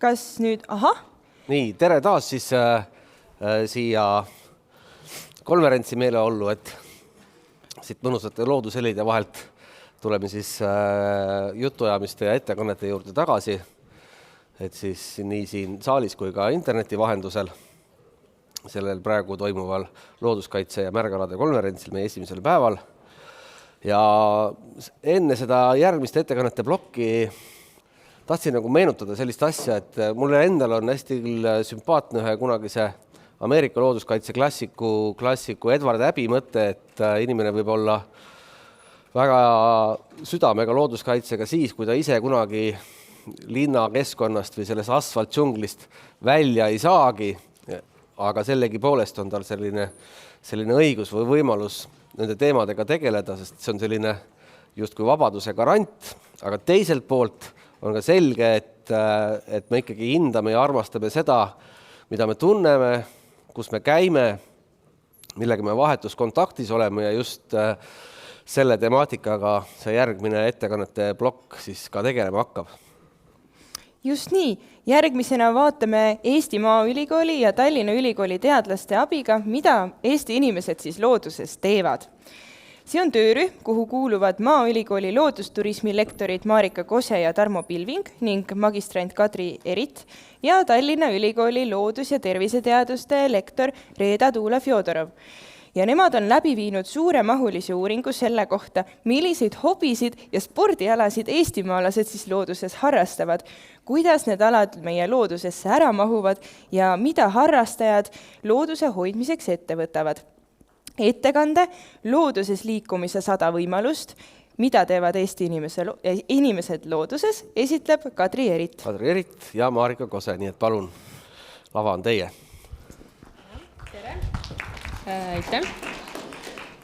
kas nüüd, Nii, tere taas siis siia konverentsi meeleollu, et siit mõnusate loodushelide vahelt tuleme siis jutuajamiste ja ettekannete juurde tagasi, et siis nii siin saalis kui ka interneti vahendusel sellel praegu toimuval looduskaitse ja märgalade konverentsil meie esimesel päeval. Ja enne seda järgmiste ettekannete plokki tahtsin nagu meenutada sellist asja, et mulle endal on hästi sümpaatne ühe kunagise Ameerika looduskaitse klassiku Edward Abbey mõte, et inimene võib olla väga südamega looduskaitsega siis, kui ta ise kunagi linnakeskkonnast või sellest asfaltdžunglist välja ei saagi, aga sellegi poolest on tal selline õigus või võimalus nende teemadega tegeleda, sest see on selline justkui vabaduse garant, aga teiselt poolt on ka selge, et me ikkagi hindame ja armastame seda, mida me tunneme, kus me käime, millega me vahetuskontaktis oleme ja just selle temaatikaga see järgmine ettekannete plokk siis ka tegelema hakkab. Just nii. Järgmisena vaatame Eesti Maaülikooli ja Tallinna Ülikooli teadlaste abiga, mida Eesti inimesed siis looduses teevad. See on töörühm, kuhu kuuluvad Maaülikooli loodusturismi lektorid Marika Kose ja Tarmo Pilving ning magistrant Kadri Erit ja Tallinna Ülikooli loodus- ja terviseteaduste lektor Reeda Tuula-Fjodorov. Ja nemad on läbi viinud suuremahulise uuringu selle kohta, milliseid hobisid ja spordialasid eestimaalased siis looduses harrastavad, kuidas need alad meie loodusesse ära mahuvad ja mida harrastajad looduse hoidmiseks ette võtavad. Ettekande looduses liikumise 100 võimalust, mida teevad Eesti inimesed looduses, esitleb Kadri Erit. Kadri Erit ja Marika Kose, nii et palun, lava on teie. Tere! Aitäh!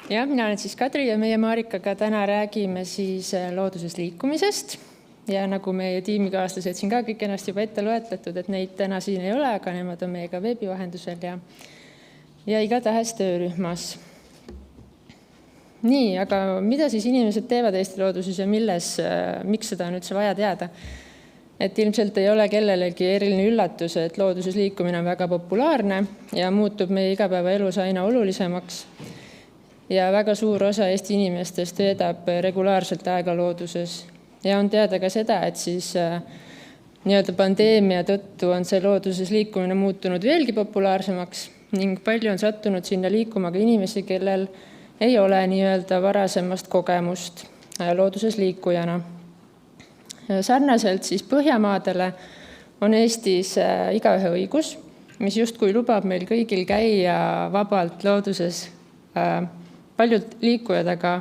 Ja, mina olen siis Kadri ja meie Marikaga täna räägime siis looduses liikumisest. Ja nagu meie tiimikaaslased siin ka kõik ennast juba ette loetletud, et neid täna siin ei ole, aga nemad on meiega veebivahendusel ja igatahes töörühmas. Nii, aga mida siis inimesed teevad Eesti looduses ja miks seda on üldse vaja teada? Et ilmselt ei ole kellelegi eriline üllatus, et looduses liikumine on väga populaarne ja muutub meie igapäevaelus aina olulisemaks. Ja väga suur osa Eesti inimestest veedab regulaarselt aega looduses. Ja on teada ka seda, et siis nii-öelda pandeemia tõttu on see looduses liikumine muutunud veelgi populaarsemaks ning palju on sattunud sinna liikuma ka inimesi, kellel ei ole nii-öelda varasemast kogemust looduses liikujana. Sarnaselt siis Põhjamaadele on Eestis igaühe õigus, mis justkui lubab meil kõigil käia vabalt looduses. Paljud liikujad aga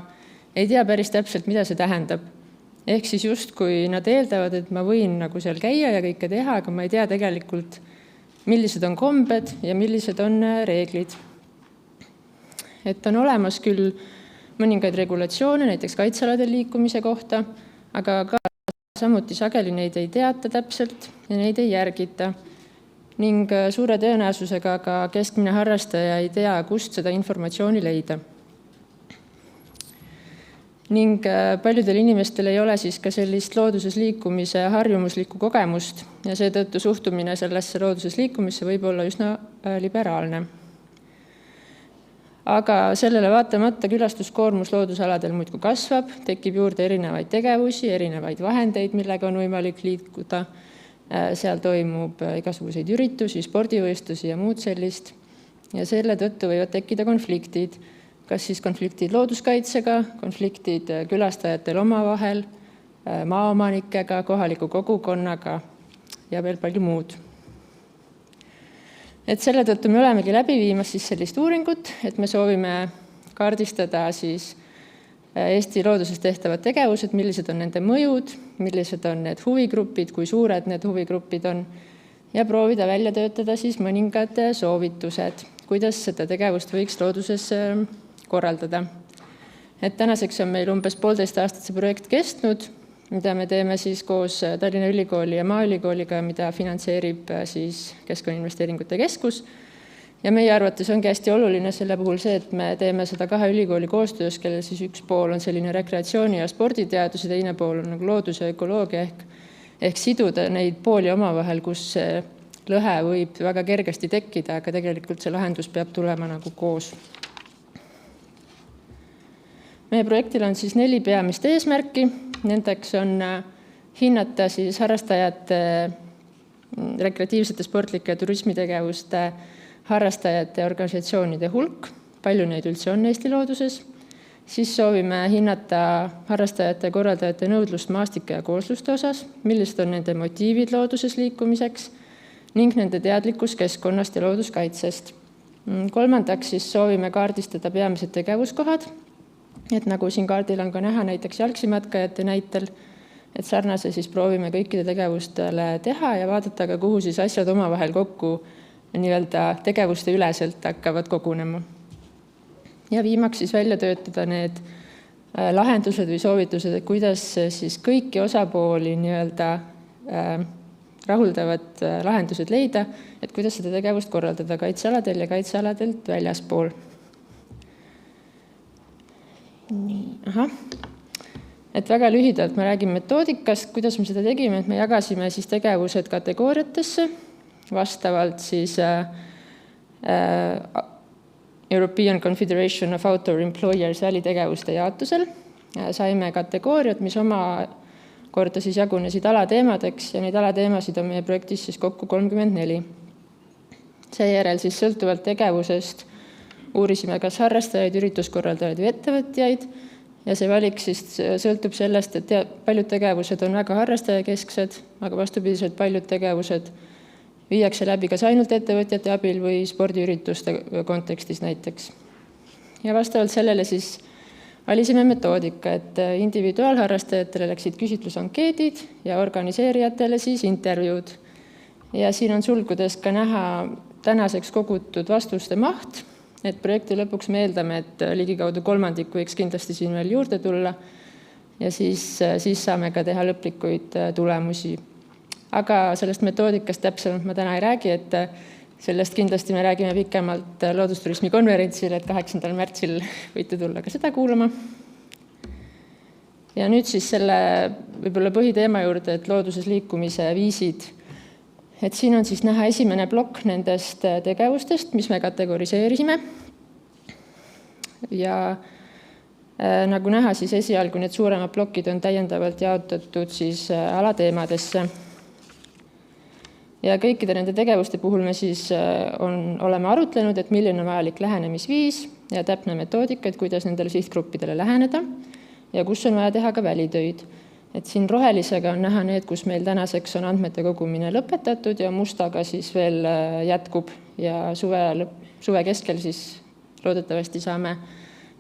ei tea päris täpselt, mida see tähendab. Ehk siis justkui nad eeldavad, et ma võin nagu seal käia ja kõike teha, aga ma ei tea tegelikult, millised on kombed ja millised on reeglid. Et on olemas küll mõningaid regulatsioone, näiteks kaitsealadel liikumise kohta, aga ka samuti sageli neid ei teata täpselt ja neid ei järgita. Ning suure tõenäosusega ka keskmine harrastaja ei tea, kust seda informatsiooni leida. Ning paljudel inimestel ei ole siis ka sellist looduses liikumise harjumuslikku kogemust ja seetõttu suhtumine sellesse looduses liikumisse võib olla üsna liberaalne. Aga sellele vaatamata külastuskoormus loodusaladel muudkui kasvab, tekib juurde erinevaid tegevusi, erinevaid vahendeid, millega on võimalik liikuda. Seal toimub igasuguseid üritusi, spordivõistlusi ja muud sellist. Ja selle tõttu võivad tekkida konfliktid, kas siis konfliktid looduskaitsega, konfliktid külastajatel omavahel, maaomanikega, kohaliku kogukonnaga ja veel palju muud. Et selle tõttu me olemegi läbi viimas siis sellist uuringut, et me soovime kaardistada siis Eesti looduses tehtavad tegevused, millised on nende mõjud, millised on need huvigrupid, kui suured need huvigrupid on ja proovida välja töötada siis mõningad soovitused, kuidas seda tegevust võiks looduses korraldada. Et tänaseks on meil umbes 1,5 aastat see projekt kestnud, mida me teeme siis koos Tallinna Ülikooli ja Maaülikooliga, mida finantseerib siis Keskkonnainvesteeringute Keskus. Ja meie arvates ongi hästi oluline selle puhul see, et me teeme seda 2 ülikooli koostöös, kellel siis üks pool on selline rekreatsiooni- ja sporditeadus ja teine pool on nagu loodus ja ökoloogia ehk ehk siduda neid pooli omavahel, kus see lõhe võib väga kergesti tekkida, aga tegelikult see lahendus peab tulema nagu koos. Meie projektil on siis 4 peamist eesmärki. Nendeks on hinnata siis harrastajate, rekreatiivsete sportlike ja turismitegevuste harrastajate ja organisatsioonide hulk, palju neid üldse on Eesti looduses. Siis soovime hinnata harrastajate ja korraldajate nõudlust maastike ja koosluste osas, millised on nende motiivid looduses liikumiseks ning nende teadlikkus keskkonnast ja looduskaitsest. Kolmandaks siis soovime kaardistada peamised tegevuskohad, et nagu siin kaardil on ka näha näiteks jalgsimatkajate näitel, et sarnase siis proovime kõikide tegevustele teha ja vaadata ka, kuhu siis asjad omavahel kokku nii-öelda tegevuste üleselt hakkavad kogunema. Ja viimaks siis välja töötada need lahendused või soovitused, et kuidas siis kõiki osapooli nii-öelda rahuldavad lahendused leida, et kuidas seda tegevust korraldada kaitsealadel ja kaitsealadelt väljaspool. Et väga lühidalt me räägime metoodikast, kuidas me seda tegime, et me jagasime siis tegevused kategooriatesse, vastavalt siis European Confederation of Outdoor Employers välitegevuste jaotusel. Saime kategooriad, mis oma korda siis jagunesid alateemadeks ja neid alateemasid on meie projektis siis kokku 34. Seejärel siis sõltuvalt tegevusest uurisime kas harrastajaid, ürituskorraldajaid või ettevõtjaid ja see valik siis sõltub sellest, et paljud tegevused on väga harrastajakesksed, aga vastupidiselt paljud tegevused viiakse läbi kas ainult ettevõtjate abil või spordiürituste kontekstis näiteks. Ja vastavalt sellele siis valisime metoodika, et individuaalharrastajatele läksid küsitlusankeedid ja organiseerijatele siis intervjuud. Ja siin on sulgudes ka näha tänaseks kogutud vastuste maht, et projekti lõpuks me eeldame, et ligikaudu 1/3 võiks kindlasti siin veel juurde tulla ja siis saame ka teha lõplikuid tulemusi. Aga sellest metoodikast täpsemalt ma täna ei räägi, et sellest kindlasti me räägime pikemalt loodusturismi konverentsil, et 8. märtsil võite tulla ka seda kuulama. Ja nüüd siis selle võib-olla põhiteema juurde, et looduses liikumise viisid. Et siin on siis näha esimene plokk nendest tegevustest, mis me kategoriseerisime. Ja nagu näha, siis esialgu need suuremad plokid on täiendavalt jaotatud siis alateemadesse. Ja kõikide nende tegevuste puhul me siis oleme arutlenud, et milline on vajalik lähenemisviis ja täpne metoodika, et kuidas nendele sihtgruppidele läheneda ja kus on vaja teha ka välitöid. Et siin rohelisega on näha need, kus meil tänaseks on andmete kogumine lõpetatud ja mustaga siis veel jätkub ja suve keskel siis loodetavasti saame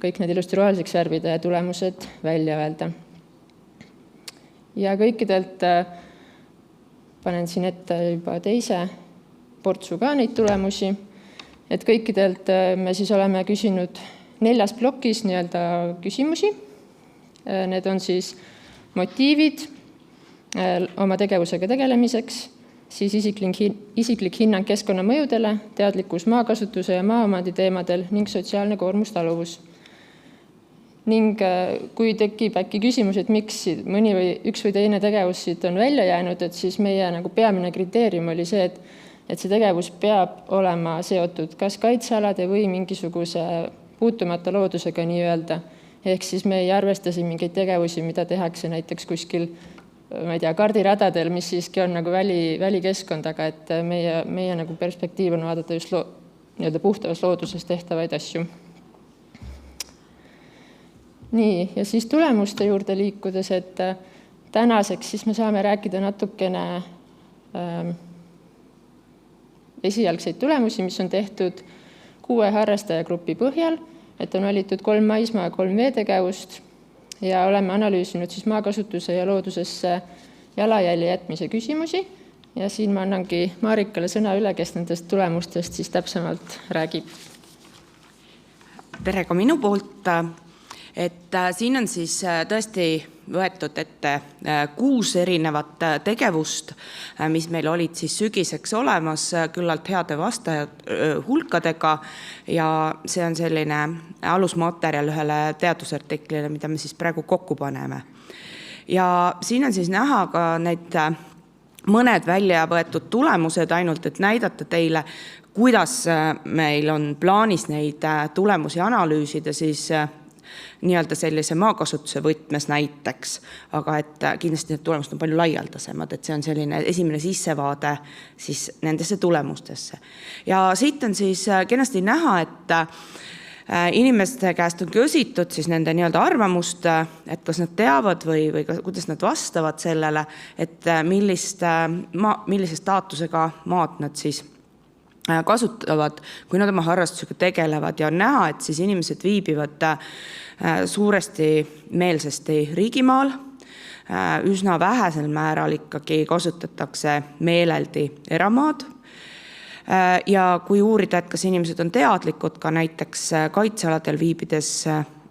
kõik need ilusti roheliseks värvida ja tulemused välja öelda. Ja kõikidelt panen siin ette juba teise portsu ka neid tulemusi, et kõikidelt me siis oleme küsinud 4 plokis nii-öelda küsimusi. Need on siis motiivid oma tegevusega tegelemiseks, siis isiklik hinnang keskkonnamõjudele, teadlikkus maakasutuse ja maaomandi teemadel ning sotsiaalne koormustaluvus. Ning kui tekib äkki küsimus, et miks mõni või üks või teine tegevus siit on välja jäänud, et siis meie nagu peamine kriteerium oli see, et see tegevus peab olema seotud kas kaitsealade või mingisuguse puutumata loodusega nii-öelda. Ehk siis me ei arvesta siin mingeid tegevusi, mida tehakse näiteks kuskil, ma ei tea, kardiradadel, mis siiski on nagu välikeskkond, aga et meie nagu perspektiiv on vaadata just nii-öelda puhtavas looduses tehtavaid asju. Nii, ja siis tulemuste juurde liikudes, et tänaseks siis me saame rääkida natukene esialgseid tulemusi, mis on tehtud 6 harrastajagrupi põhjal, et on valitud 3 maismaa ja 3 veetegevust ja oleme analüüsinud siis maakasutuse ja loodusesse jalajälje jätmise küsimusi. Ja siin ma annangi Marikale sõna üle, kes nendest tulemustest siis täpsemalt räägib. Tere ka minu poolt. Et siin on siis tõesti võetud ette 6 erinevat tegevust, mis meil olid siis sügiseks olemas küllalt heade vastajad hulkadega ja see on selline alusmaterjal ühele teadusartiklile, mida me siis praegu kokku paneme. Ja siin on siis näha ka need mõned välja võetud tulemused ainult, et näidata teile, kuidas meil on plaanis neid tulemusi analüüsida, siis nii-öelda sellise maakasutuse võtmes näiteks, aga et kindlasti need tulemused on palju laialdasemad, et see on selline esimene sissevaade siis nendesse tulemustesse. Ja siit on siis kenasti näha, et inimeste käest on küsitud siis nende nii-öelda arvamust, et kas nad teavad või kuidas nad vastavad sellele, et millise staatusega maad nad siis kasutavad, kui nad oma harrastusega tegelevad, ja on näha, et siis inimesed viibivad suuresti meelsasti riigimaal, üsna vähesel määral ikkagi kasutatakse meeleldi eramaad. Ja kui uurida, et kas inimesed on teadlikud ka näiteks kaitsealadel viibides,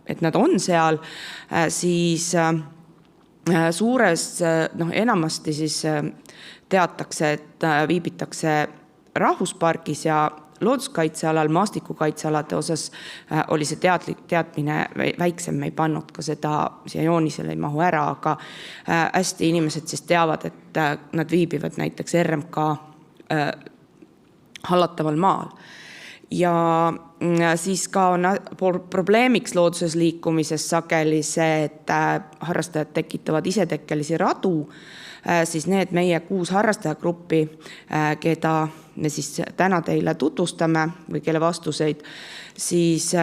et nad on seal, siis enamasti siis teatakse, et viibitakse rahvuspargis ja looduskaitsealal, maastikukaitsealade osas oli see teadmine väiksem, me ei pannud ka seda, siia joonisele ei mahu ära, aga hästi inimesed siis teavad, et nad viibivad näiteks RMK hallataval maal. Ja siis ka on probleemiks looduses liikumises sageli see, et harrastajad tekitavad isetekkelisi radu, siis need meie 6 harrastajagruppi, keda me siis täna teile tutvustame või kelle vastuseid, siis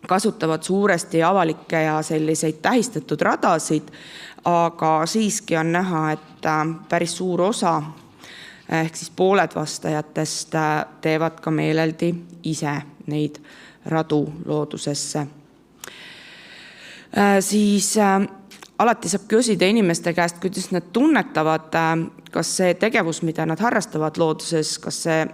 kasutavad suuresti avalikke ja selliseid tähistatud radasid, aga siiski on näha, et päris suur osa ehk siis pooled vastajatest teevad ka meeleldi ise neid radu loodusesse. Siis alati saab küsida inimeste käest, kuidas nad tunnetavad, kas see tegevus, mida nad harrastavad looduses, kas see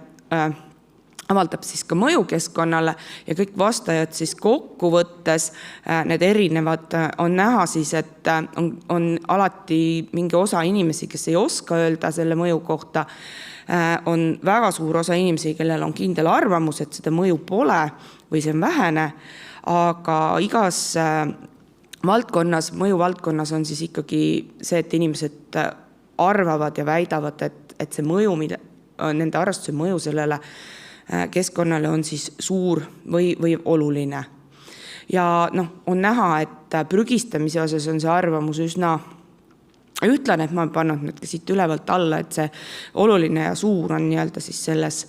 avaldab siis ka mõju keskkonnale, ja kõik vastajad siis kokkuvõttes, need erinevad, on näha siis, et on alati mingi osa inimesi, kes ei oska öelda selle mõju kohta, on väga suur osa inimesi, kellel on kindel arvamus, et seda mõju pole või see on vähene, aga igas valdkonnas, mõjuvaldkonnas on siis ikkagi see, et inimesed arvavad ja väidavad, et see mõju, nende harrastuse mõju sellele keskkonnale on siis suur või oluline. Ja on näha, et prügistamise osas on see arvamus üsna ühtlane, et ma olen pannud need siit ülevalt alla, et see oluline ja suur on nii-öelda siis selles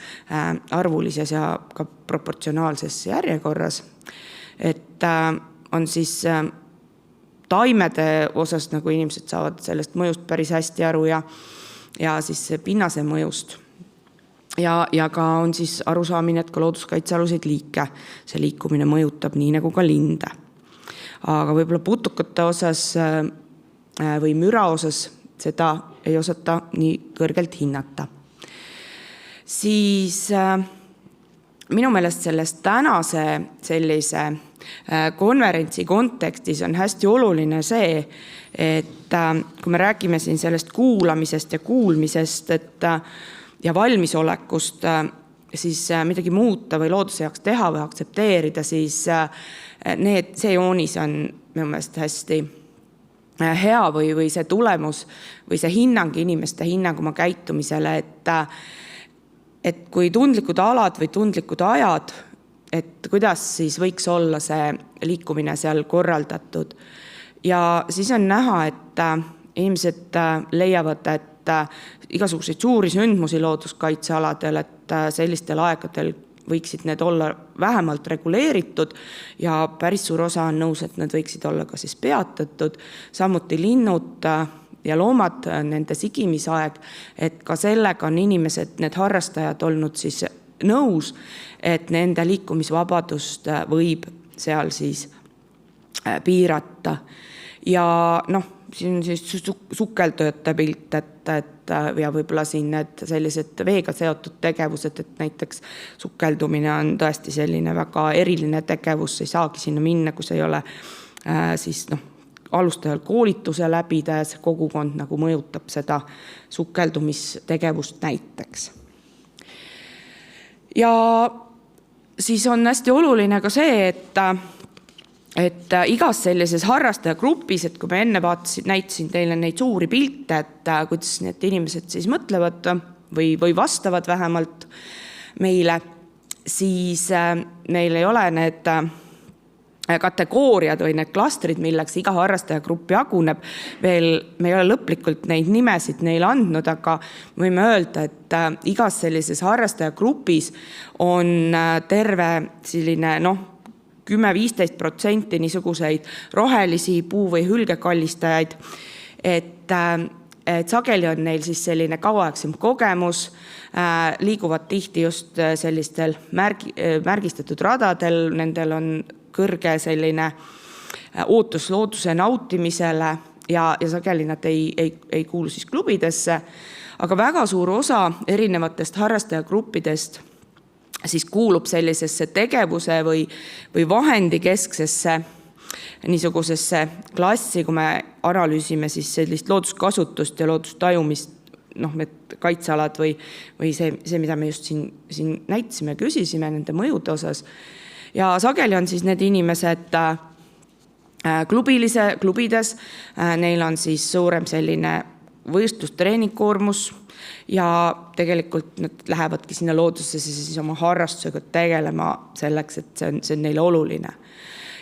arvulises ja ka proportsionaalses järjekorras. Et on siis taimede osas, nagu inimesed saavad sellest mõjust päris hästi aru ja siis pinnase mõjust. Ja ka on siis arusaamine, et ka looduskaitsealuseid liike see liikumine mõjutab nii nagu ka linde. Aga võib-olla putukate osas või müra osas seda ei osata nii kõrgelt hinnata. Siis minu meelest sellest tänase sellise konverentsi kontekstis on hästi oluline see, et kui me räägime siin sellest kuulamisest ja kuulmisest, ja valmisolekust siis midagi muuta või looduse jaoks teha või aktsepteerida, siis see joonis on minu meelest hästi hea või see tulemus või see hinnang, inimeste hinnang oma käitumisele, et kui tundlikud alad või tundlikud ajad, et kuidas siis võiks olla see liikumine seal korraldatud. Ja siis on näha, et inimesed leiavad, et igasuguseid suuri sündmusi looduskaitsealadel, et sellistel aegadel võiksid need olla vähemalt reguleeritud ja päris suur osa on nõus, et need võiksid olla ka siis peatatud. Samuti linnud ja loomad, nende sigimisaeg, et ka sellega on inimesed, need harrastajad olnud siis nõus, et nende liikumisvabadust võib seal siis piirata. Ja siin on siis sukeltööte pilt, ja võib-olla siin need sellised veega seotud tegevused, et näiteks sukeldumine on tõesti selline väga eriline tegevus, ei saagi sinna minna, kus ei ole siis alustajal koolituse läbida ja see kogukond nagu mõjutab seda sukeldumistegevust näiteks. Ja siis on hästi oluline ka see, et igas sellises harrastajagrupis, et kui me enne näitasin teile neid suuri pilte, et kuidas need inimesed siis mõtlevad või vastavad vähemalt meile, siis meil ei ole need kategooriad või need klastrid, milleks iga harrastajagrupp jaguneb. Veel me ei ole lõplikult neid nimesid neile andnud, aga võime öelda, et igas sellises harrastajagrupis on terve selline 10-15% niisuguseid rohelisi puu- või hülgekallistajaid, et sageli on neil siis selline kauaaegsem kogemus, liiguvad tihti just sellistel märgistatud radadel, nendel on kõrge selline ootus looduse nautimisele ja sageli nad ei kuulu siis klubidesse, aga väga suur osa erinevatest harrastajagruppidest siis kuulub sellisesse tegevuse või vahendikesksesse niisugusesse klassi, kui me analüüsime siis sellist looduskasutust ja loodustajumist, need kaitsealad või see, mida me just siin näitasime ja küsisime nende mõjude osas. Ja sageli on siis need inimesed klubides, neil on siis suurem selline võistlustreeningkoormus ja tegelikult nad lähevadki sinna loodusesse siis oma harrastusega tegelema selleks, et see on neile oluline.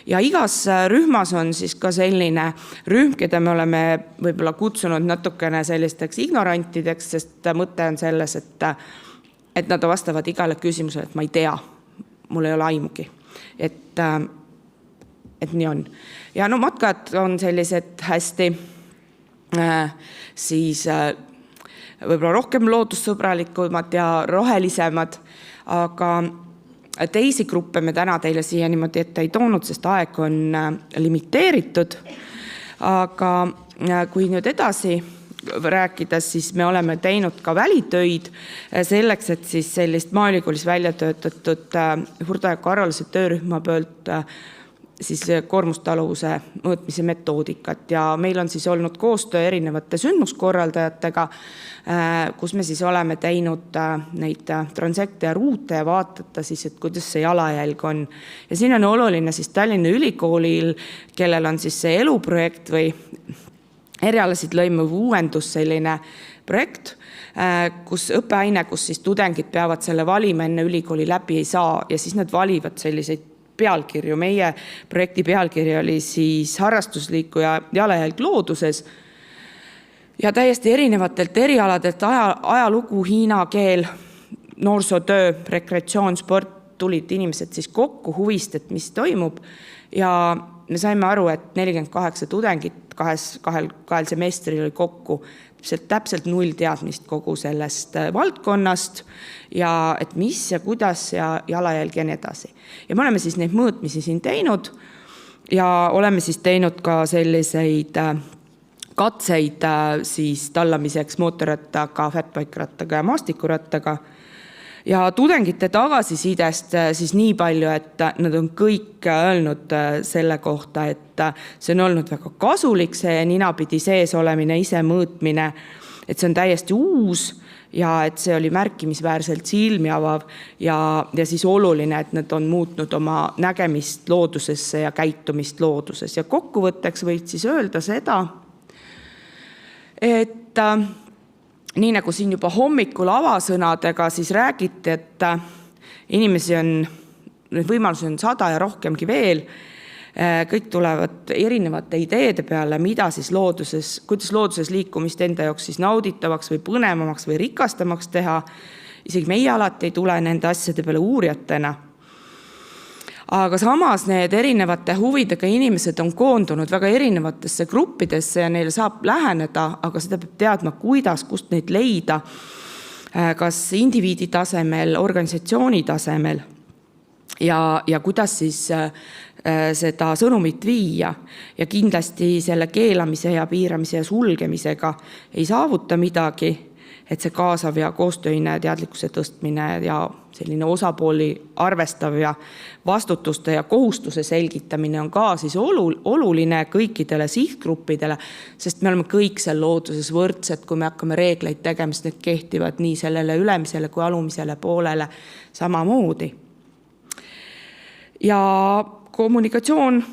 Ja igas rühmas on siis ka selline rühm, keda me oleme võib-olla kutsunud natukene sellisteks ignorantideks, sest mõte on selles, et nad vastavad igale küsimusele, et ma ei tea, mul ei ole aimugi. Et nii on. Ja matkajad on sellised hästi siis võib-olla rohkem loodussõbralikumad ja rohelisemad, aga teisi gruppe me täna teile siia niimoodi ette ei toonud, sest aeg on limiteeritud. Aga kui nüüd edasi rääkides, siis me oleme teinud ka välitöid selleks, et siis sellist Maaülikoolis välja töötatud Hurda ja Karolase töörühma poolt siis koormustaluvuse mõõtmise metoodikat ja meil on siis olnud koostöö erinevate sündmuskorraldajatega, kus me siis oleme teinud neid transekte ja ruute ja vaatata siis, et kuidas see jalajälg on. Ja siin on oluline siis Tallinna Ülikoolil, kellel on siis see eluprojekt või erialasid lõimuv uuendus selline projekt, kus õppeaine, kus siis tudengid peavad selle valima enne ülikooli läbi ei saa ja siis nad valivad selliseid pealkirju. Meie projekti pealkiri oli siis harrastusliku ja jalajälg looduses ja täiesti erinevatelt erialadelt ajalugu, hiina keel, noorsootöö, rekreatsioon, sport tulid inimesed siis kokku huvist, et mis toimub ja me saime aru, et 48 tudengit kahel semestril oli kokku täpselt 0 teadmist kogu sellest valdkonnast ja et mis ja kuidas ja jalajälg ja nii edasi. Ja me oleme siis neid mõõtmisi siin teinud ja oleme siis teinud ka selliseid katseid siis tallamiseks mootorrattaga, fatbike-rattaga ja maastikurattaga. Ja tudengite tagasisidest siis nii palju, et nad on kõik öelnud selle kohta, et see on olnud väga kasulik, see ninapidi sees olemine, ise mõõtmine, et see on täiesti uus ja et see oli märkimisväärselt silmi avav ja siis oluline, et nad on muutnud oma nägemist loodusesse ja käitumist looduses. Ja kokkuvõtteks võid siis öelda seda, et nii nagu siin juba hommikul avasõnadega siis räägiti, et inimesi on, need võimalusi on 100 ja rohkemgi veel, kõik tulevad erinevate ideede peale, mida siis looduses, kuidas looduses liikumist enda jaoks siis nauditavaks või põnevamaks või rikastamaks teha. Isegi meie alati ei tule nende asjade peale uurijatena. Aga samas need erinevate huvidega inimesed on koondunud väga erinevatesse gruppidesse ja neile saab läheneda, aga seda peab teadma, kuidas, kust neid leida, kas indiviidi tasemel, organisatsiooni tasemel ja kuidas siis seda sõnumit viia. Ja kindlasti selle keelamise ja piiramise ja sulgemisega ei saavuta midagi, et see kaasav ja koostöine teadlikkuse tõstmine ja selline osapooli arvestav ja vastutuste ja kohustuse selgitamine on ka siis oluline kõikidele sihtgruppidele, sest me oleme kõik seal looduses võrdsed, kui me hakkame reegleid tegema, sest need kehtivad nii sellele ülemisele kui alumisele poolele samamoodi. Ja kommunikatsioon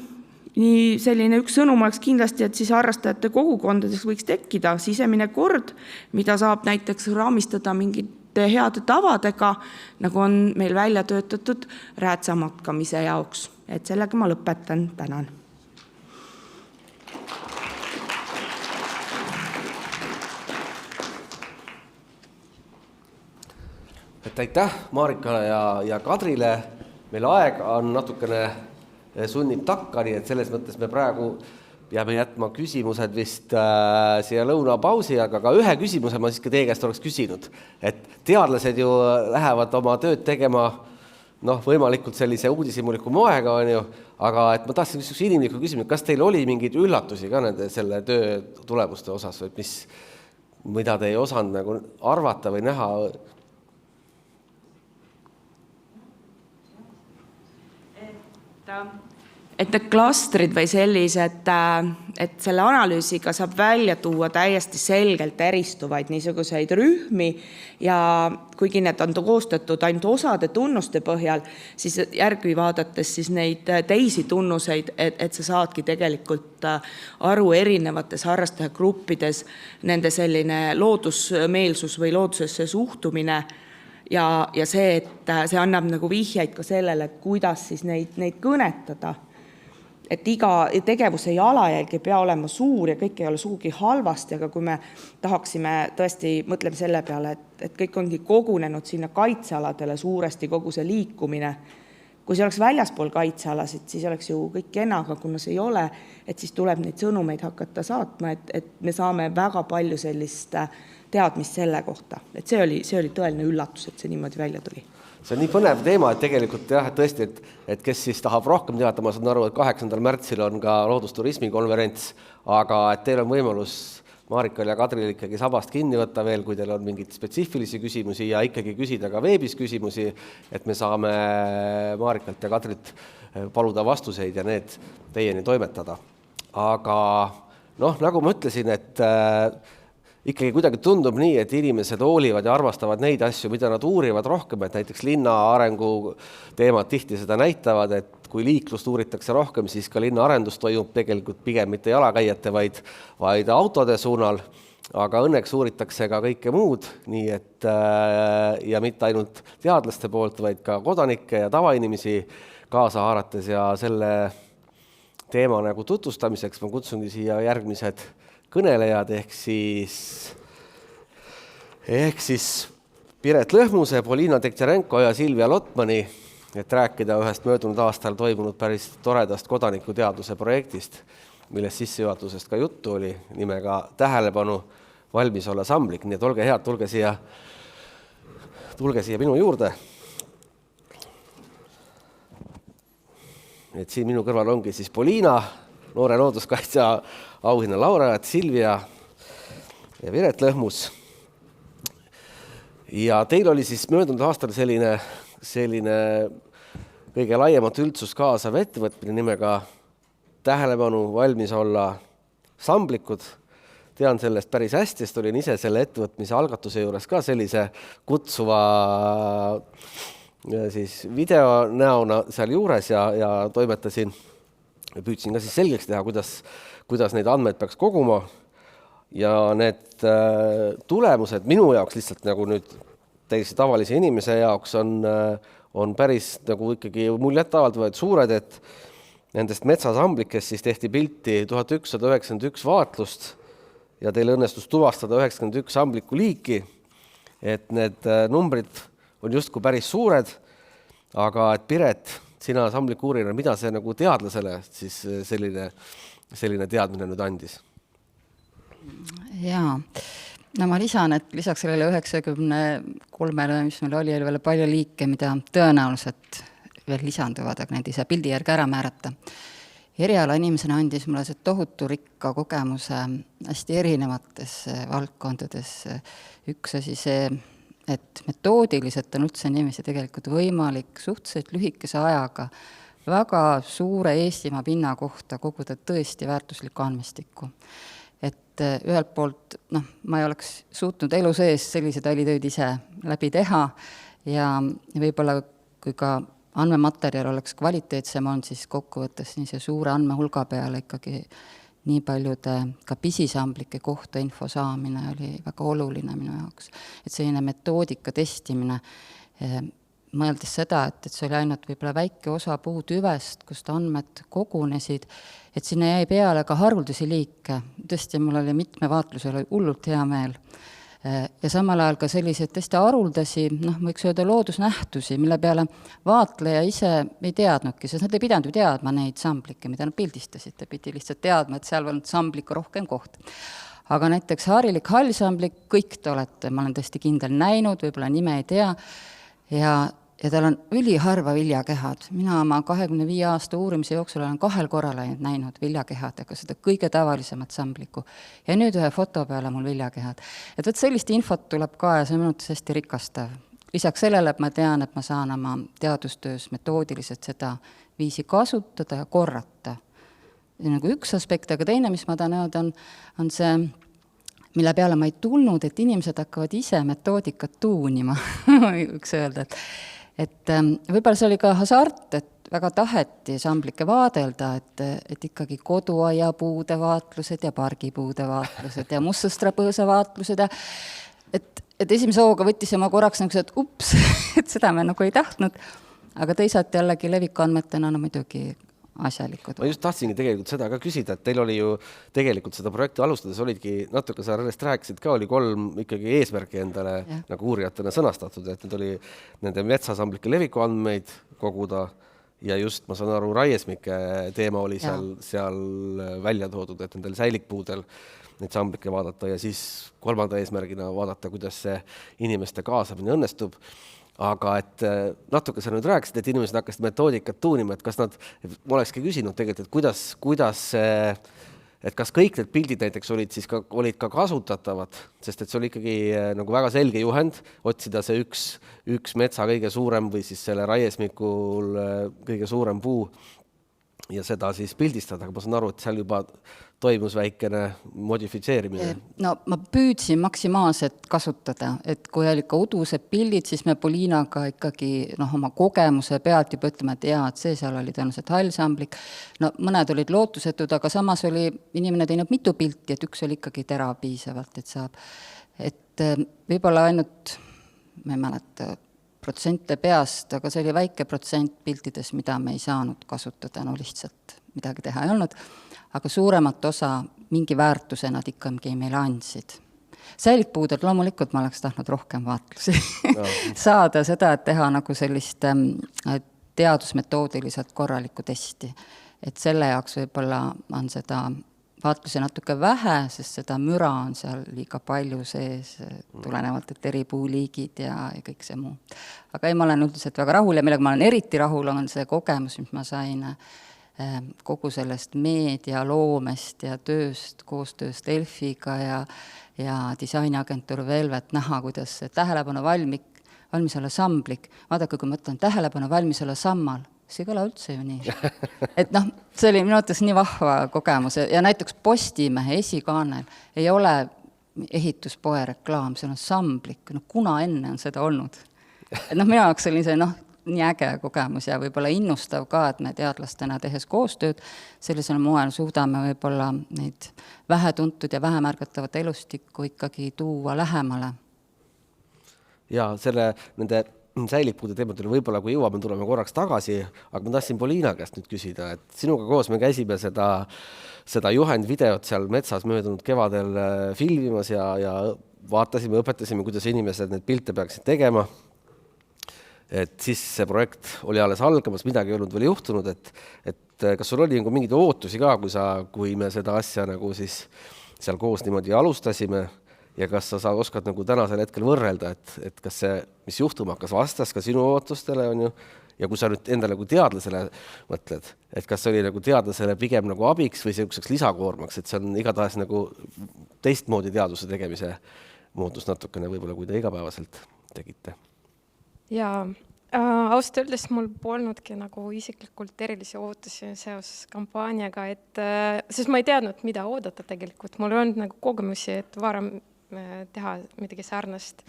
nii selline üks sõnum oleks kindlasti, et siis harrastajate kogukondades võiks tekkida sisemine kord, mida saab näiteks raamistada mingite heade tavadega, nagu on meil välja töötatud räätsamatkamise jaoks. Et sellega ma lõpetan. Tänan. Et aitäh Marikale ja Kadrile. Meil aeg on natukene sunnib takka, nii et selles mõttes me praegu peame jätma küsimused vist siia lõunapausi, aga ka ühe küsimuse ma siiski teie käest oleks küsinud. Et teadlased ju lähevad oma tööd tegema võimalikult sellise uudishimuliku moega, on ju, aga et ma tahtsin üks inimliku küsimus, kas teil oli mingeid üllatusi ka selle töö tulemuste osas, või mida te ei osanud nagu arvata või näha? Et need klastrid või sellised, et selle analüüsiga saab välja tuua täiesti selgelt eristuvaid niisuguseid rühmi ja kuigi need on koostatud ainult osade tunnuste põhjal, siis järgi vaadates siis neid teisi tunnuseid, et sa saadki tegelikult aru erinevates harrastajagruppides nende selline loodusmeelsus või loodusesse suhtumine ja see, et see annab nagu vihjeid ka sellele, et kuidas siis neid kõnetada. Et iga tegevuse jalajälg ei pea olema suur ja kõik ei ole suugi halvasti, aga kui me tahaksime tõesti mõtleme selle peale, et kõik ongi kogunenud sinna kaitsealadele suuresti kogu see liikumine. Kui see oleks väljaspool kaitsealasid, siis oleks ju kõik kena, aga kuna see ei ole, et siis tuleb neid sõnumeid hakata saatma, et me saame väga palju sellist teadmist selle kohta. Et see oli tõeline üllatus, et see niimoodi välja tuli. See on nii põnev teema, et tegelikult jah, et tõesti, et kes siis tahab rohkem teada, ma saan aru, et 8. märtsil on ka loodusturismi konverents, aga et teil on võimalus Marikal ja Kadril ikkagi sabast kinni võtta veel, kui teil on mingeid spetsiifilisi küsimusi ja ikkagi küsida ka veebis küsimusi, et me saame Marikalt ja Kadrilt paluda vastuseid ja need teieni toimetada. Aga nagu ma ütlesin, et ikkagi kuidagi tundub nii, et inimesed hoolivad ja armastavad neid asju, mida nad uurivad rohkem, et näiteks linna arengu teemad tihti seda näitavad, et kui liiklust uuritakse rohkem, siis ka linna arendus toimub tegelikult pigem mitte jalakäijate, vaid autode suunal, aga õnneks uuritakse ka kõike muud, nii et ja mitte ainult teadlaste poolt, vaid ka kodanikke ja tavainimesi kaasa haarates ja selle teema nagu tutvustamiseks ma kutsungi siia järgmised kõnelejad ehk siis Piret Lõhmuse, Polina Tektjarenko ja Silvia Lotmani, et rääkida ühest möödunud aastal toimunud päris toredast kodanikuteaduse projektist, millest sissejuhatusest ka juttu oli, nimega Tähelepanu, valmis olla samblik. Nii et olge head, tulge siia minu juurde. Et siin minu kõrval ongi siis Polina, noore looduskaitsja auhinna laureaat Silvia ja Piret Lõhmus. Ja teil oli siis möödunud aastal selline kõige laiemat üldsus kaasav ettevõtmine nimega Tähelepanu, valmis olla samblikud. Tean sellest päris hästi, sest olin ise selle ettevõtmise algatuse juures ka sellise kutsuva siis video näona seal juures ja toimetasin. Püüdsin ka siis selgeks teha, kuidas neid andmeid peaks koguma ja need tulemused minu jaoks lihtsalt nagu nüüd täiesti tavalise inimese jaoks on päris nagu ikkagi muljetavaldavad suured, et nendest metsasamblikest siis tehti pilti 1191 vaatlust ja teil õnnestus tuvastada 91 sambliku liiki, et need numbrid on justkui päris suured, aga et Piret, sina samblikuurina, mida see nagu teadlasele siis selline teadmine nüüd andis? Jaa, ma lisan, et lisaks sellele 93-le, mis meil oli veel palju liike, mida tõenäoliselt veel lisanduvad, aga need ei saa pildi järgi ära määrata. Eriala inimesena andis mulle see tohutu rikka kogemuse hästi erinevates valdkondades. Üks asi see, et metoodiliselt on üldse nimesi tegelikult võimalik suhteliselt lühikese ajaga väga suure Eestimaa pinna kohta koguda tõesti väärtuslikku andmestikku. Et ühelt poolt, ma ei oleks suutnud elu sees sellised välitööd ise läbi teha ja võib-olla kui ka andmematerjal oleks kvaliteetsem on, siis kokkuvõttes nii see suure andmehulga peale ikkagi nii paljude ka pisisamblike kohta info saamine oli väga oluline minu jaoks. Et selline metoodika testimine, mõeldes seda, et see oli ainult võib-olla väike osa puutüvest, kust andmed kogunesid, et sinna jäi peale ka haruldasi liike. Tõesti, mul oli mitme vaatlusel hullult hea meel. Ja samal ajal ka selliseid tõesti haruldasi, võiks öelda loodusnähtusi, mille peale vaatleja ise ei teadnudki, sest nad ei pidanud ju teadma neid samblikke, mida nad pildistasid, ta pidi lihtsalt teadma, et seal on sambliku rohkem koht. Aga näiteks harilik hallsamblik, kõik te olete, ma olen tõesti kindel näinud, võib-olla nime ei tea, ja tal on üliharva viljakehad. Mina oma 25 aasta uurimise jooksul olen 2 korral näinud viljakehadega seda kõige tavalisemat sambliku. Ja nüüd ühe foto peale mul viljakehad. Et võt sellist infot tuleb ka ja see on minutis hästi rikastav. Lisaks sellele, et ma tean, et ma saan oma teadustöös metoodiliselt seda viisi kasutada ja korrata. Ja nagu üks aspekt, aga teine, mis ma tahan öelda, on see, mille peale ma ei tulnud, et inimesed hakkavad ise metoodikat tuunima, võiks öelda, et võib-olla see oli ka hasart, et väga taheti samblikke vaadelda, et ikkagi koduaia puude vaatlused ja pargipuude vaatlused ja mustsõstrapõõsa vaatlused ja et esimese hooga võttis oma korraks nagu see, et ups, et seda me nagu ei tahtnud, aga teisalt jällegi levikuandmetena muidugi asjalikud. Ma just tahtsingi tegelikult seda ka küsida, et teil oli ju tegelikult seda projekti alustades olidki, natuke sa sellest rääkisid ka, oli 3 ikkagi eesmärki endale nagu uurijatena sõnastatud, et need oli nende metsasamblike levikuandmeid koguda ja just, ma saan aru, raiesmike teema oli seal välja toodud, et nendel säilikpuudel neid samblikke vaadata ja siis 3. eesmärgina vaadata, kuidas see inimeste kaasamine õnnestub. Aga et natuke sa nüüd rääkisid, et inimesed hakkasid metoodikat tuunima, et kas nad, ma olekski küsinud tegelikult, et kuidas et kas kõik need pildid näiteks olid ka kasutatavad, sest et see oli ikkagi nagu väga selge juhend, otsida see üks metsa kõige suurem või siis selle raiesmikul kõige suurem puu ja seda siis pildistada, aga ma saan aru, et seal juba toimus väikene modifitseerimine. No ma püüdsin maksimaalselt kasutada, et kui oli ka udused pildid, siis me Poliinaga ikkagi oma kogemuse pealt juba ütleme, et et see seal oli tõenäoliselt hallsamblik. No mõned olid lootusetud, aga samas oli inimene teinud mitu pilti, et üks oli ikkagi terav piisavalt, et saab. Et võib-olla ainult, ma ei mäleta, protsente peast, aga see oli väike protsent piltides, mida me ei saanud kasutada, lihtsalt midagi teha ei olnud, aga suuremat osa mingi väärtuse nad ikkagi meile andsid. Säilikpuudelt loomulikult ma oleks tahtnud rohkem vaatlusi saada seda, et teha nagu sellist teadusmetoodiliselt korralikku testi. Et selle jaoks võib-olla on seda vaatlusi natuke vähe, sest seda müra on seal liiga palju sees, tulenevalt, et eri puuliigid ja kõik see muu. Aga ma olen üldiselt väga rahul ja millega ma olen eriti rahul, on see kogemus, mis ma sain kogu sellest meedialoomest ja tööst, koostööst Delfiga ja disainiagentuur Velvet näha, kuidas tähelepanu valmis olla samblik. Vaadake, kui ma ütlen tähelepanu valmis olla sammal, see ei kõla üldse ju nii. Et see oli minu arvates nii vahva kogemus ja näiteks Postimehe esikaanel ei ole ehituspoe reklaam, see on samblik, kuna enne on seda olnud. Et minu jaoks oli see nii äge kogemus ja võib-olla innustav ka, et me teadlastena tehes koostööd sellisel moel suudame võib-olla neid vähetuntud ja vähemärgatavat elustikku ikkagi tuua lähemale. Ja nende säilikpuude teemadele võib-olla, kui jõuame, tuleme korraks tagasi, aga ma tahtsin Poliina käest nüüd küsida, et sinuga koos me käisime seda juhendvideot seal metsas möödunud kevadel filmimas ja vaatasime, õpetasime, kuidas inimesed need pilte peaksid tegema. Et siis see projekt oli alles algamas, midagi ei olnud veel juhtunud, et kas sul oli mingeid ootusi ka, kui me seda asja nagu siis seal koos niimoodi alustasime ja kas sa oskad nagu tänasel hetkel võrrelda, et kas see, mis juhtuma hakkas, vastas ka sinu ootustele on ju, ja kui sa nüüd endale kui teadlasele mõtled, et kas see oli nagu teadlasele pigem nagu abiks või selliseks lisakoormaks, et see on igatahes nagu teistmoodi teaduse tegemise muutus natukene võib-olla, kui te igapäevaselt tegite. Ja ausalt öeldes mul polnudki nagu isiklikult erilisi ootusi seoses kampaaniaga, sest ma ei teadnud, mida oodata tegelikult. Mul on nagu kogemusi, et varem teha midagi sarnast.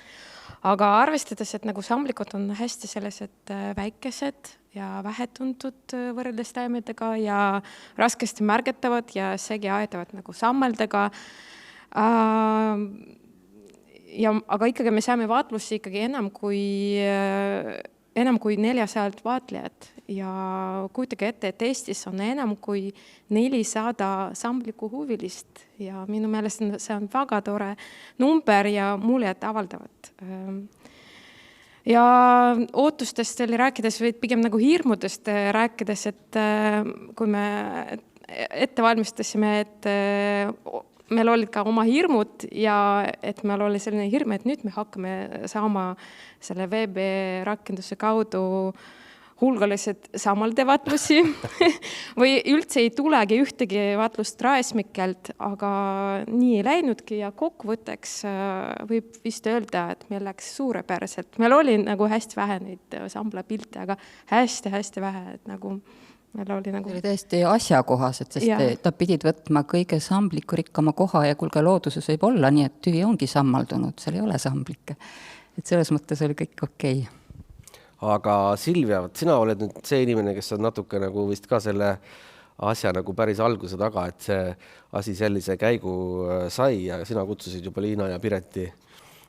Aga arvestades, et nagu samblikud on hästi sellised väikesed ja vähetuntud võrreldes taimedega ja raskesti märgatavad ja segi aetavad nagu sammeldega. Aga ikkagi me saame vaatlusse ikkagi enam kui 400 vaatlejat ja kujutage ette, et Eestis on enam kui 400 sambliku huvilist ja minu meelest see on väga tore number ja muljet avaldavad. Ja ootustest oli rääkides või pigem nagu hirmudest rääkides, et kui me ette valmistasime, et meil olid ka oma hirmud ja et meil oli selline hirm, et nüüd me hakkame saama selle veebirakenduse kaudu hulgalised sammaldevaatlusi või üldse ei tulegi ühtegi vaatlust Raesmikelt, aga nii ei läinudki ja kokkuvõtteks võib vist öelda, et meil läks suurepäraselt. Meil oli nagu hästi vähe neid samblapilte, aga hästi vähe, et nagu meil oli nagu... Oli täiesti asjakohased, sest ta pidid võtma kõige samblikuриkkama koha ja kulge looduses võib olla nii, et tühi ongi sammaldunud, seal ei ole samblikke. Et selles mõttes oli kõik okei. Aga Silvia, sina oled nüüd see inimene, kes on natuke nagu vist ka selle asja nagu päris alguse taga, et see asi sellise käigu sai ja sina kutsusid juba Liina ja Pireti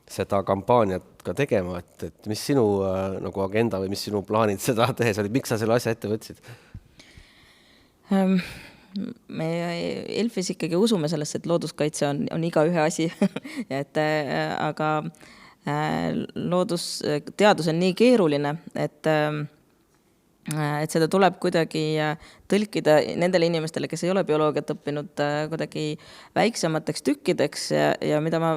seda kampaaniat ka tegema, et mis sinu nagu agenda või mis sinu plaanid seda tehes olid, miks sa selle asja ette võtsid? Me Elfis ikkagi usume sellesse, et looduskaitse on iga ühe asi aga loodusteadus on nii keeruline, et seda tuleb kuidagi tõlkida nendele inimestele, kes ei ole bioloogiat õppinud, kuidagi väiksemateks tükkideks ja mida ma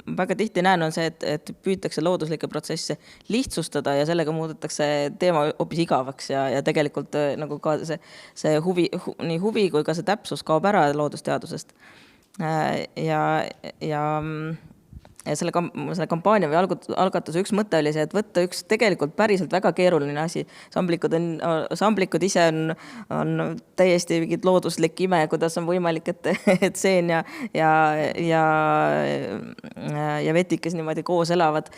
väga tihti näen, on see, et püütakse looduslikke protsesse lihtsustada ja sellega muudetakse teema hoopis igavaks ja tegelikult nagu ka see nii huvi kui ka see täpsus kaob ära loodusteadusest. Ja selle kampaania või algatuse üks mõte oli see, et võtta üks tegelikult päriselt väga keeruline asi. Samblikud ise on täiesti mingid looduslik ime, kuidas on võimalik, et seen ja vetikes niimoodi koos elavad.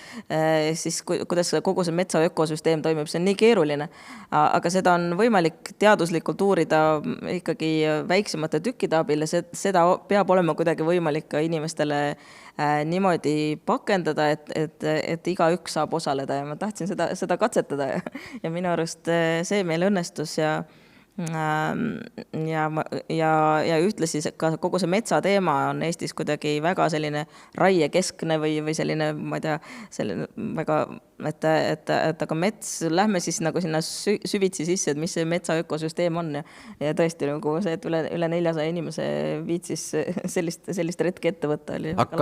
Siis kuidas kogu see metsa ökosüsteem toimib, see on nii keeruline. Aga seda on võimalik teaduslikult uurida ikkagi väiksemate tükkide abil ja seda peab olema kuidagi võimalik ka inimestele niimoodi pakendada, et igaüks saab osaleda ja ma tahtsin seda katsetada ja minu arust see meil õnnestus ja ühtlasi ka kogu see metsa teema on Eestis kuidagi väga selline raiekeskne või selline, ma ei tea, selline väga, et aga mets, lähme siis nagu sinna süvitsi sisse, et mis see metsa ökosüsteem on ja tõesti nagu see, et üle 400 inimese viitsis sellist retki ette võtta oli. Aga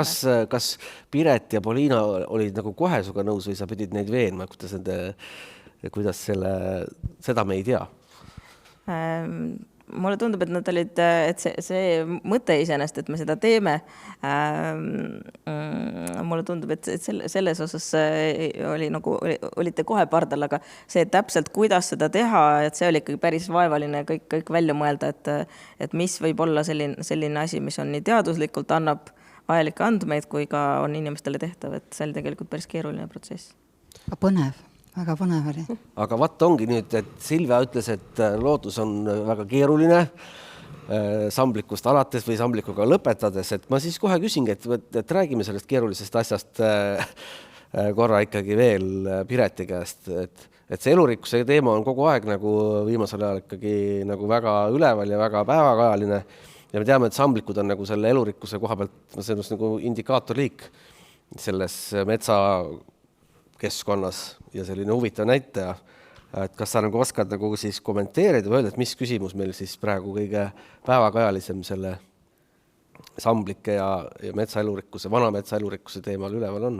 kas Piret ja Poliina olid nagu kohe suga nõus või sa pidid neid veenma, kuidas seda me ei tea? Mulle tundub, et nad olid, et see mõte iseenesest, et me seda teeme, mulle tundub, et selles osas olite kohe pardal, aga see täpselt, kuidas seda teha, et see oli ikkagi päris vaevaline kõik välja mõelda, et mis võib olla selline asi, mis on nii teaduslikult annab vajalikke andmeid, kui ka on inimestele tehtav, et see oli tegelikult päris keeruline protsess. Põnev. Väga põnev oli. Aga vaat ongi nüüd, et Silvia ütles, et loodus on väga keeruline samblikust alates või samblikuga lõpetades, et ma siis kohe küsingi, et räägime sellest keerulisest asjast korra ikkagi veel Pireti käest, et see elurikkuse teema on kogu aeg nagu viimasel ajal ikkagi nagu väga üleval ja väga päevakajaline ja me teame, et samblikud on nagu selle elurikkuse koha pealt selles nagu indikaatorliik selles metsa keskkonnas ja selline huvitav näitaja, et kas sa nagu oskad nagu siis kommenteerida või öelda, et mis küsimus meil siis praegu kõige päevakajalisem selle samblike ja metsaelurikkuse, vana metsaelurikkuse teemal üleval on?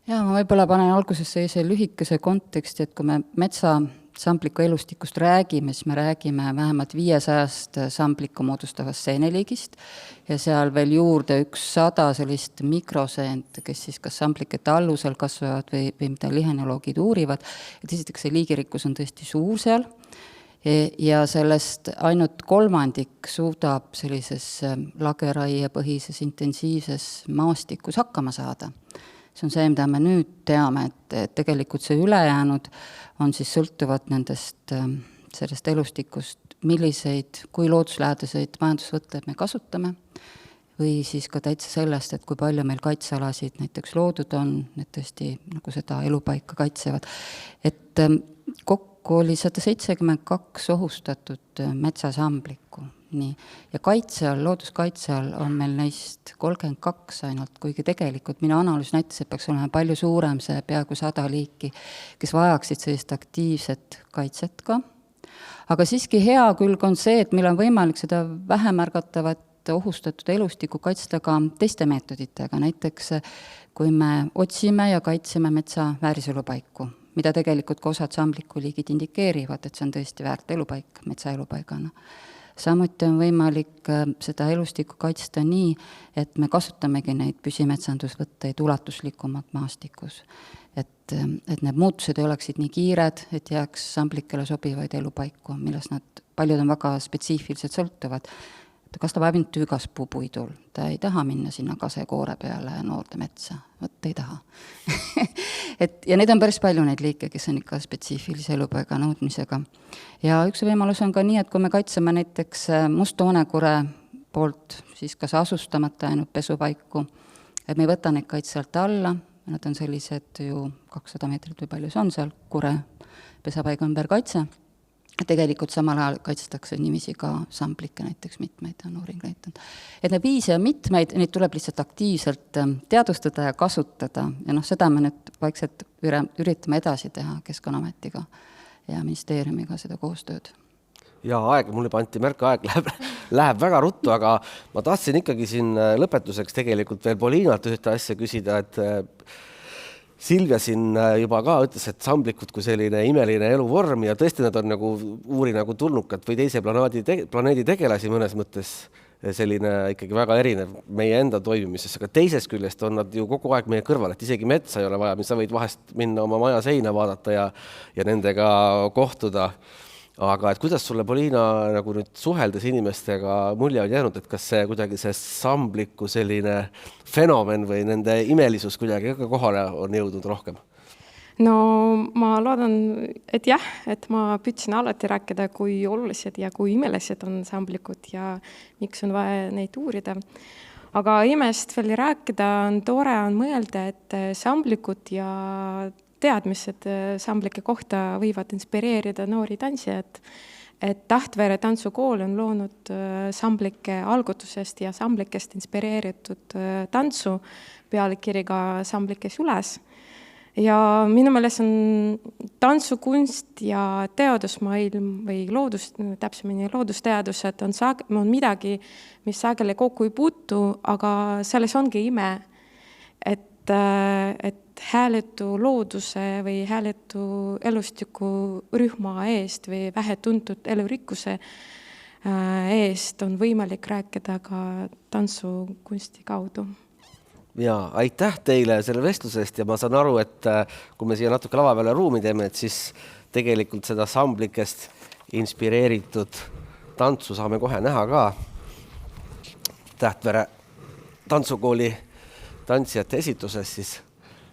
Ja ma võib-olla panen alguses sellise lühikese konteksti, et kui me metsa sambliku elustikust räägime, siis me räägime vähemalt 500 sambliku moodustavast seeneliigist ja seal veel juurde 100 sellist mikroseent, kes siis kas samblikete allusel kasvavad või mida lihenoloogid uurivad. Et esiteks see liigirikkus on tõesti suur seal ja sellest ainult 1/3 suudab sellises lageraie põhises intensiivses maastikus hakkama saada. see on see, mida me nüüd teame, et tegelikult see ülejäänud on siis sõltuvad nendest sellest elustikust, milliseid, kui looduslähedaseid majandusvõtteid me kasutame, või siis ka täitsa sellest, et kui palju meil kaitsealasid näiteks loodud on, need tõesti nagu seda elupaika kaitsevad. Et kokku oli 172 ohustatud metsasamblikku. Nii. Ja kaitse all, looduskaitse all on meil neist 32 ainult, kuigi tegelikult minu analüüs näitas, et peaks olema palju suurem see peaaegu 100 liiki, kes vajaksid sellist aktiivset kaitset ka. Aga siiski hea külg on see, et meil on võimalik seda vähemärgatavat ohustatud elustikku kaitsta ka teiste meetoditega, näiteks kui me otsime ja kaitseme metsa vääriselupaiku, mida tegelikult ka osad samblikuliigid indikeerivad, et see on tõesti väärt elupaik, metsa elupaigana. Samuti on võimalik seda elustikku kaitsta nii, et me kasutamegi neid püsimetsandusvõtteid ulatuslikumalt maastikus. Et need muutused ei oleksid nii kiired, et jääks samblikele sobivaid elupaiku, milles nad paljud on väga spetsiifiliselt sõltuvad. Kas ta vajab ainult tüügaspuupuidul, ta ei taha minna sinna kasekoore peale noorde metsa, võt ei taha. Ja neid on päris palju neid liike, kes on ikka spetsiifilise elupaiga nõudmisega. Ja üks võimalus on ka nii, et kui me kaitseme näiteks musttoonekure poolt, siis kas asustamata jäänud pesupaiku, et me ei võta neid kaitselt alla, nad on sellised ju 200 meetrit või palju see on seal kure pesapaiga ümber kaitse. Tegelikult samal ajal kaitstakse nimisi ka samblikke, näiteks mitmeid on uuring näitanud. Et need viise on mitmeid, neid tuleb lihtsalt aktiivselt teadvustada ja kasutada. Ja seda me nüüd vaikselt üritame edasi teha Keskkonnaametiga ja ministeeriumiga seda koostööd. Ja aeg, mulle panti märk, aeg läheb väga ruttu, aga ma tahtsin ikkagi siin lõpetuseks tegelikult veel Poliinalt ühte asja küsida, et Silvia siin juba ka ütles, et samblikud kui selline imeline eluvorm ja tõesti nad on nagu uuri nagu tulnukad või teise planeedi tegelasi mõnes mõttes selline ikkagi väga erinev meie enda toimimises, aga teisest küljest on nad ju kogu aeg meie kõrval, et isegi metsa ei ole vaja, mis sa võid vahest minna oma maja seina vaadata ja nendega kohtuda. Aga et kuidas sulle, Poliina, nagu nüüd suheldes inimestega mulje on jäänud, et kas see kuidagi see sambliku selline fenomen või nende imelisus kuidagi ka kohale on jõudnud rohkem? No ma loodan, et jah, et ma püüdsin alati rääkida, kui olulised ja kui imelised on samblikud ja miks on vaja neid uurida. Aga imest veel rääkida on tore on mõelda, et samblikud ja teadmised samblike kohta võivad inspireerida noori tantsijad, et Tahtvere tantsukool on loonud samblike algutusest ja samblikest inspireeritud tantsu pealkirjaga Samblike süles. Ja minu meelest on tantsukunst ja teadusmaailm või täpsemini loodusteadused on midagi, mis sageli kokku ei puutu, aga selles ongi ime, et hääletu looduse või hääletu elustiku rühma eest või vähetuntud elurikkuse eest on võimalik rääkida ka tantsukunsti kaudu. Ja aitäh teile selle vestlusest ja ma saan aru, et kui me siia natuke lava peale ruumi teeme, et siis tegelikult seda samblikest inspireeritud tantsu saame kohe näha ka Tahtvere tantsukooli tantsijate esituses siis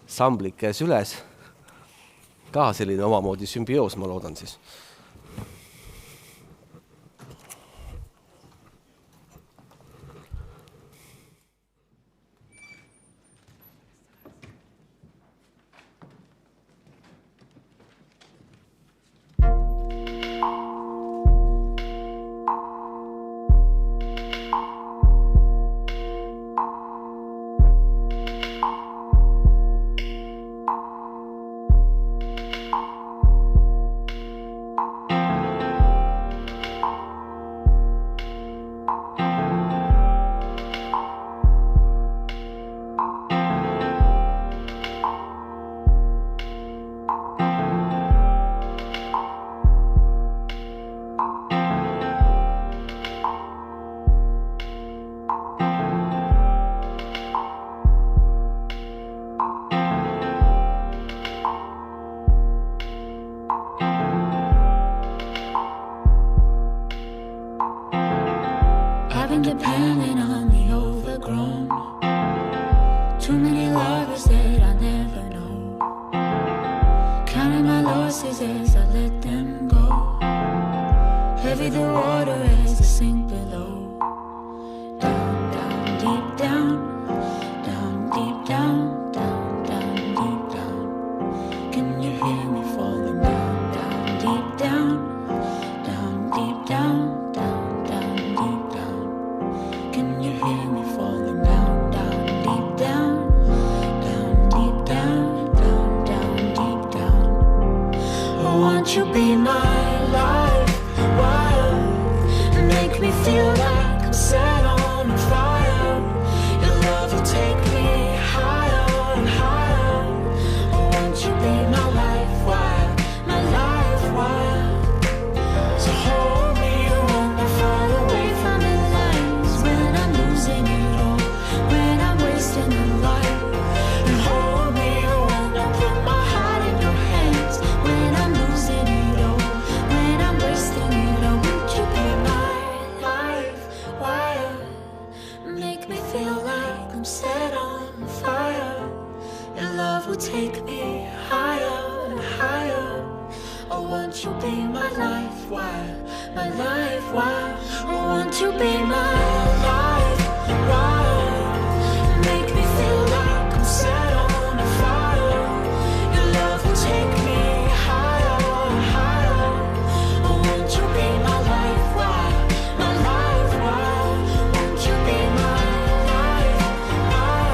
Samblike süles, ka selline omamoodi sümbioos, ma loodan siis. the water as I sink below. Down, down, deep down. Down, deep down. Down, down, deep down. Can you hear me falling down? Down, deep down. Down, deep down. Down, down, deep down. Can you hear me falling down? Down, deep down. Down, deep down. Down, down, deep down. Oh, won't you be my life wire? Make me feel like I'm set on fire. Your love will take me higher and higher. Oh, won't you be my life wire? My life wire. So hold me when I fall away from the lines, when I'm losing it all, when I'm wasting a life. And hold me when I put my heart in your hands, when I'm losing it all, when I'm wasting it all. Won't you be my life wire? Make me feel like I'm set on fire. Your love will take me higher and higher. Oh, won't you be my life wire? My life wire. Oh, won't you be my life wire? Make me feel like I'm set on fire. Your love will take me higher and higher. Oh, won't you be my life wire? My life wire. Won't you be my life wire?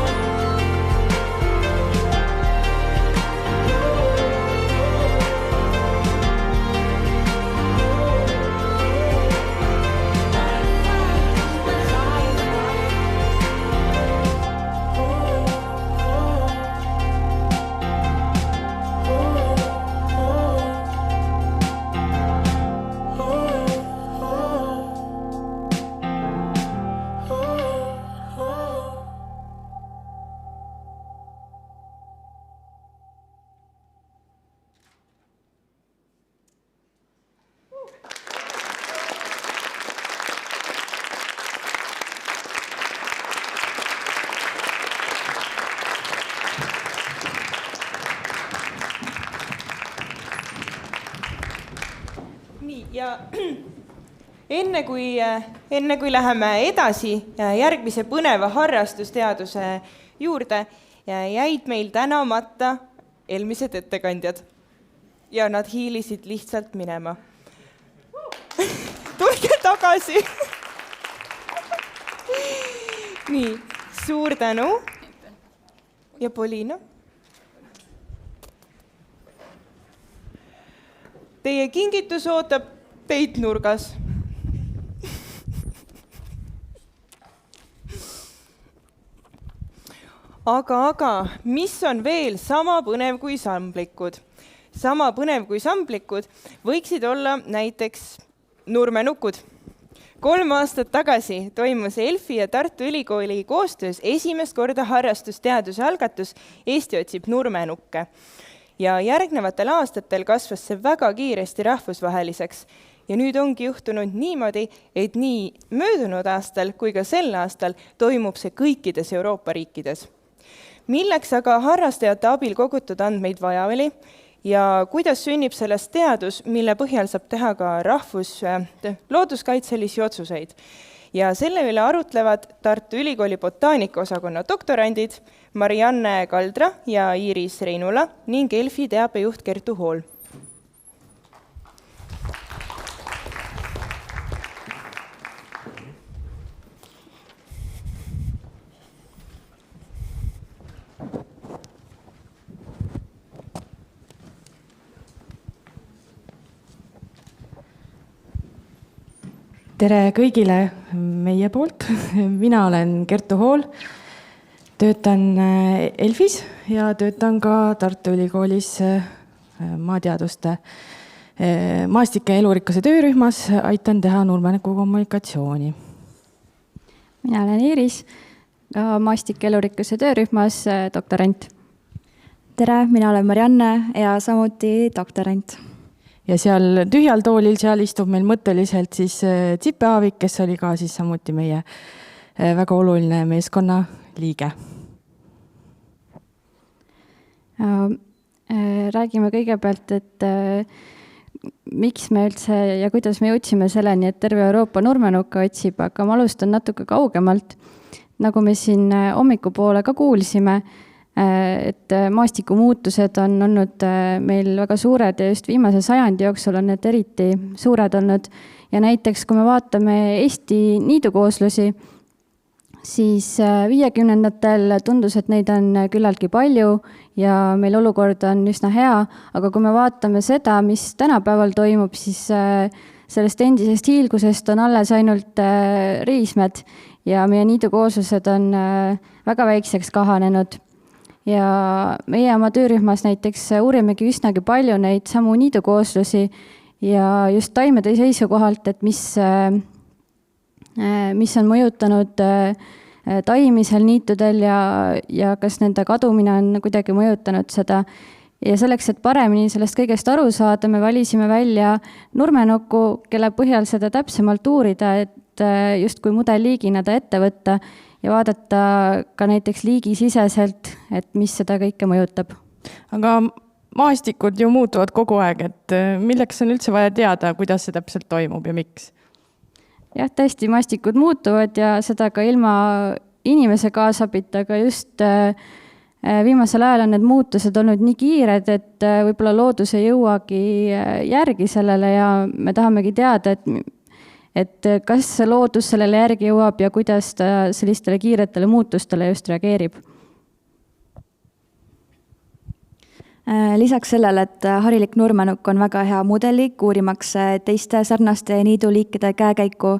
Nii, ja enne kui läheme edasi järgmise põneva harrastusteaduse juurde, jäid meil tänamata eelmised ettekandjad. Ja nad hiilisid lihtsalt minema. Tulge tagasi! Nii, suur tänu. Ja Poliina. Teie kingitus ootab teid nurgas. Aga mis on veel sama põnev kui samblikud? Sama põnev kui samblikud võiksid olla näiteks nurmenukud. 3 aastat tagasi toimus ELFi ja Tartu Ülikooli koostöös esimest korda harrastusteaduse algatus Eesti otsib nurmenukke. Ja järgnevatel aastatel kasvas see väga kiiresti rahvusvaheliseks. Ja nüüd ongi juhtunud niimoodi, et nii möödunud aastal kui ka sel aastal toimub see kõikides Euroopa riikides. Milleks aga harrastajate abil kogutud andmeid vaja oli ja kuidas sünnib sellest teadus, mille põhjal saab teha ka looduskaitselisi otsuseid. Ja selle üle arutlevad Tartu Ülikooli botaanikaosakonna doktorandid Marianne Kaldra ja Iiris Reinula ning ELFi teabejuht Kertu Hool. Tere kõigile meie poolt. Mina olen Kertu Hool, töötan ELFis ja töötan ka Tartu Ülikoolis maateaduste maastike elurikkuse töörühmas, aitan teha nurmenuku kommunikatsiooni. Mina olen Iiris, ka maastike elurikkuse töörühmas doktorant. Tere, mina olen Marianne ja samuti doktorant. Ja seal tühjal toolil seal istub meil mõtteliselt siis Tsippe Aavik, kes oli ka siis samuti meie väga oluline meeskonna liige. Räägime kõigepealt, et miks me üldse ja kuidas me jõudsime selleni, et terve Euroopa nurmenukka otsib, aga ma alustan natuke kaugemalt. Nagu me siin hommikupoole ka kuulsime, et maastikumuutused on olnud meil väga suured ja just viimase sajandi jooksul on need eriti suured olnud. Ja näiteks, kui me vaatame Eesti niidukooslusi, siis 50-ndatel tundus, et neid on küllaltki palju ja meil olukord on üsna hea, aga kui me vaatame seda, mis tänapäeval toimub, siis sellest endisest hiilgusest on alles ainult riismed ja meie niidukooslused on väga väikseks kahanenud. Ja meie oma töörühmas näiteks uurimegi üsnagi palju neid samu niidukooslusi ja just taimede seisukohalt, et mis on mõjutanud taimi seal niitudel ja kas nende kadumine on kuidagi mõjutanud seda. Ja selleks, et paremini sellest kõigest aru saada, me valisime välja nurmenukku, kelle põhjal seda täpsemalt uurida, et justkui mudelliigina ta ette võtta ja vaadata ka näiteks liigisiseselt, et mis seda kõike mõjutab. Aga maastikud ju muutuvad kogu aeg, et milleks on üldse vaja teada, kuidas see täpselt toimub ja miks? Jah, tõesti, maastikud muutuvad ja seda ka ilma inimese kaasabita, aga just viimasel ajal on need muutused olnud nii kiired, et võib-olla loodus ei jõuagi järgi sellele ja me tahamegi teada, et kas loodus sellele järgi jõuab ja kuidas ta sellistele kiiretele muutustele just reageerib. Lisaks sellele, et harilik nurmenukk on väga hea mudelik, uurimaks teiste sarnaste niiduliikide käekäiku,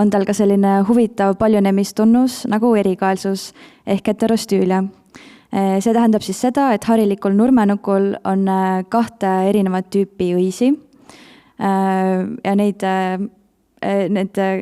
on tal ka selline huvitav paljunemistunnus nagu erikaelsus ehk heterostüülia. See tähendab siis seda, et harilikul nurmenukul on 2 erinevat tüüpi õisi ja neid,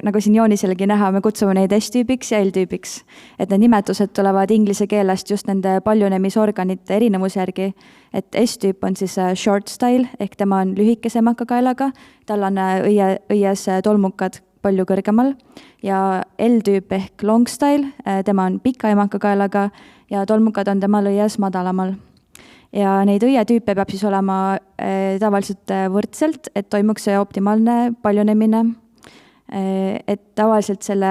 nagu siin jooniselgi näha, me kutsume neid S-tüübiks ja L-tüübiks. Et need nimetused tulevad inglise keelest just nende paljunemisorganite erinevuse järgi. Et S-tüüp on siis short style, ehk tema on lühikese emakakaelaga, tal on õies tolmukad palju kõrgemal ja L-tüüp ehk long style, tema on pika emakakaelaga ja tolmukad on temal õies madalamal. Ja neid õietüüpe peab siis olema tavaliselt võrdselt, et toimuks see optimaalne paljunemine. Et tavaliselt selle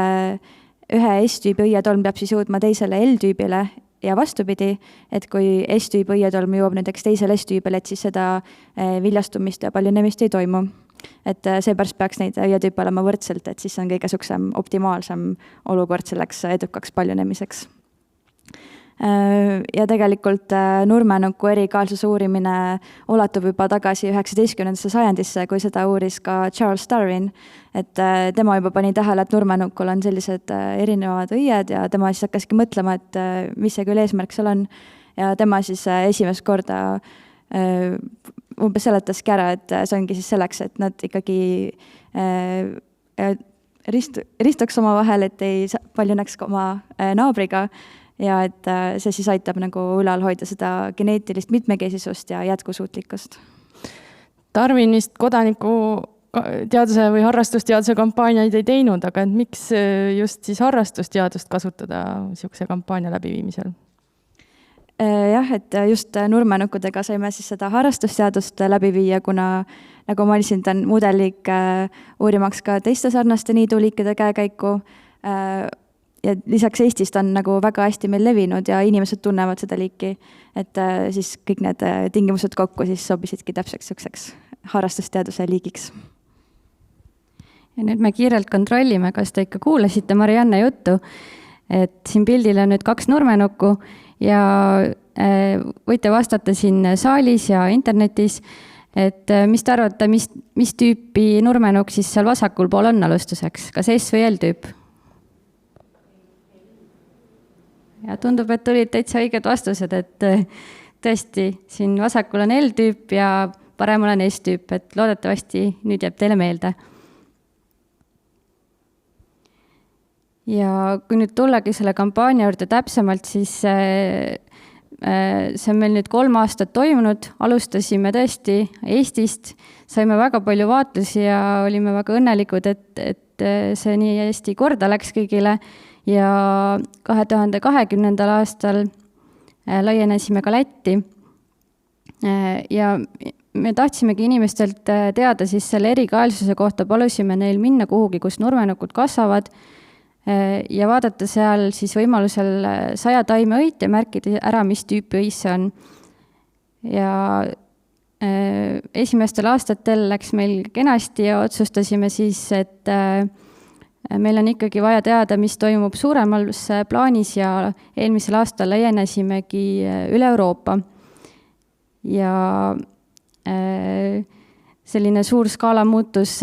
ühe S-tüübi õietolm peab siis jõudma teisele L-tüübile ja vastupidi, et kui S-tüübi õietolm jõuab näiteks teisele S-tüübile, et siis seda viljastumist ja paljunemist ei toimu. Et seepärast peaks neid õietüüpe olema võrdselt, et siis on kõige suksem optimaalsem olukord selleks edukaks paljunemiseks. Ja tegelikult nurmenukku erikaalsuse uurimine ulatub juba tagasi 19. sajandisse, kui seda uuris ka Charles Darwin, et tema juba pani tähele, et nurmenukul on sellised erinevad õied ja tema siis hakkaski mõtlema, et mis see küll eesmärk seal on ja tema siis esimest korda umbes seletaski ära, et see ongi siis selleks, et nad ikkagi ristuks oma vahel, et ei paljuneks oma naabriga ja et see siis aitab nagu ülal hoida seda geneetilist mitmekesisust ja jätkusuutlikkust. Darwin vist kodanikuteaduse või harrastusteaduse kampaaniaid ei teinud, aga miks just siis harrastusteadust kasutada niisuguse kampaania läbiviimisel? Jah, et just nurmenukkudega saime siis seda harrastusteadust läbi viia, kuna nagu ma olisin, ta on mudelik uurimaks ka teiste sarnaste niiduliikide käekäiku ja lisaks Eestist on nagu väga hästi meil levinud ja inimesed tunnevad seda liiki, et siis kõik need tingimused kokku siis sobisidki täpseks niisuguseks harrastusteaduse liigiks. Ja nüüd me kiirelt kontrollime, kas te ikka kuulasite Marianne juttu, et siin pildil on nüüd 2 nurmenukku ja võite vastata siin saalis ja internetis, et mis te arvate, mis tüüpi nurmenukk siis seal vasakul pool on alustuseks, kas S või L-tüüp? Ja tundub, et tulid täitsa õiged vastused, et tõesti siin vasakul on L-tüüp ja paremal on S-tüüp, et loodetavasti nüüd jääb teile meelde. Ja kui nüüd tullagi selle kampaania juurde täpsemalt, siis see on meil nüüd 3 aastat toimunud, alustasime tõesti Eestist, saime väga palju vaatlusi ja olime väga õnnelikud, et see nii hästi korda läks kõigile ja 2020. aastal laienesime ka Lätti ja me tahtsimegi inimestelt teada siis selle erikaelsuse kohta, palusime neil minna kuhugi, kus nurmenukud kasvavad ja vaadata seal siis võimalusel 100 taimeõit ja märkida ära, mis tüüpi õis see on. Ja esimestel aastatel läks meil kenasti ja otsustasime siis, et meil on ikkagi vaja teada, mis toimub suuremas plaanis ja eelmisel aastal laienesimegi üle Euroopa. Ja selline suur skaala muutus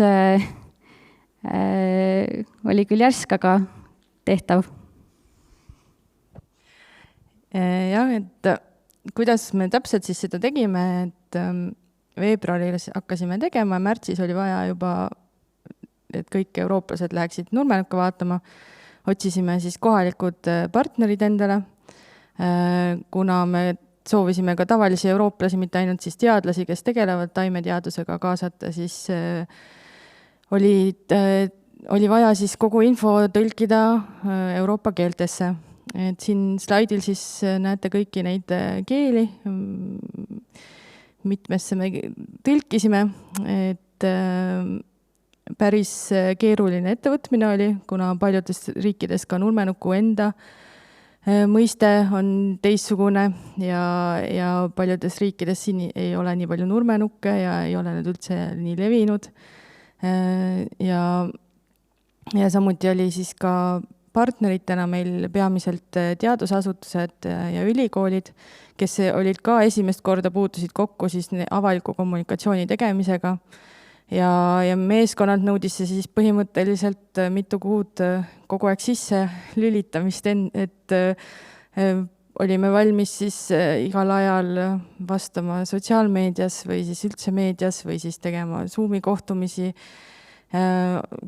oli küll järsk, aga tehtav. Jah, et kuidas me täpselt siis seda tegime, et veebruaris hakkasime tegema, märtsis oli vaja juba, et kõik eurooplased läheksid nurmenukku vaatama. Otsisime siis kohalikud partnerid endale, kuna me soovisime ka tavalisi eurooplasi, mitte ainult siis teadlasi, kes tegelevad taimeteadusega kaasata, siis oli vaja siis kogu info tõlkida Euroopa keeltesse. Et siin slaidil siis näete kõiki neid keeli, mitmesse me tõlkisime, et päris keeruline ettevõtmine oli, kuna paljudes riikides ka nurmenuku enda mõiste on teistsugune ja paljudes riikides siin ei ole nii palju nurmenukke ja ei ole need üldse nii levinud. Ja samuti oli siis ka partneritena meil peamiselt teadusasutused ja ülikoolid, kes olid ka esimest korda puutusid kokku siis avaliku kommunikatsiooni tegemisega. Ja meeskonnalt nõudis see siis põhimõtteliselt mitu kuud kogu aeg sisse lülitamist, et olime valmis siis igal ajal vastama sotsiaalmeedias või siis üldse meedias või siis tegema Zoomi kohtumisi,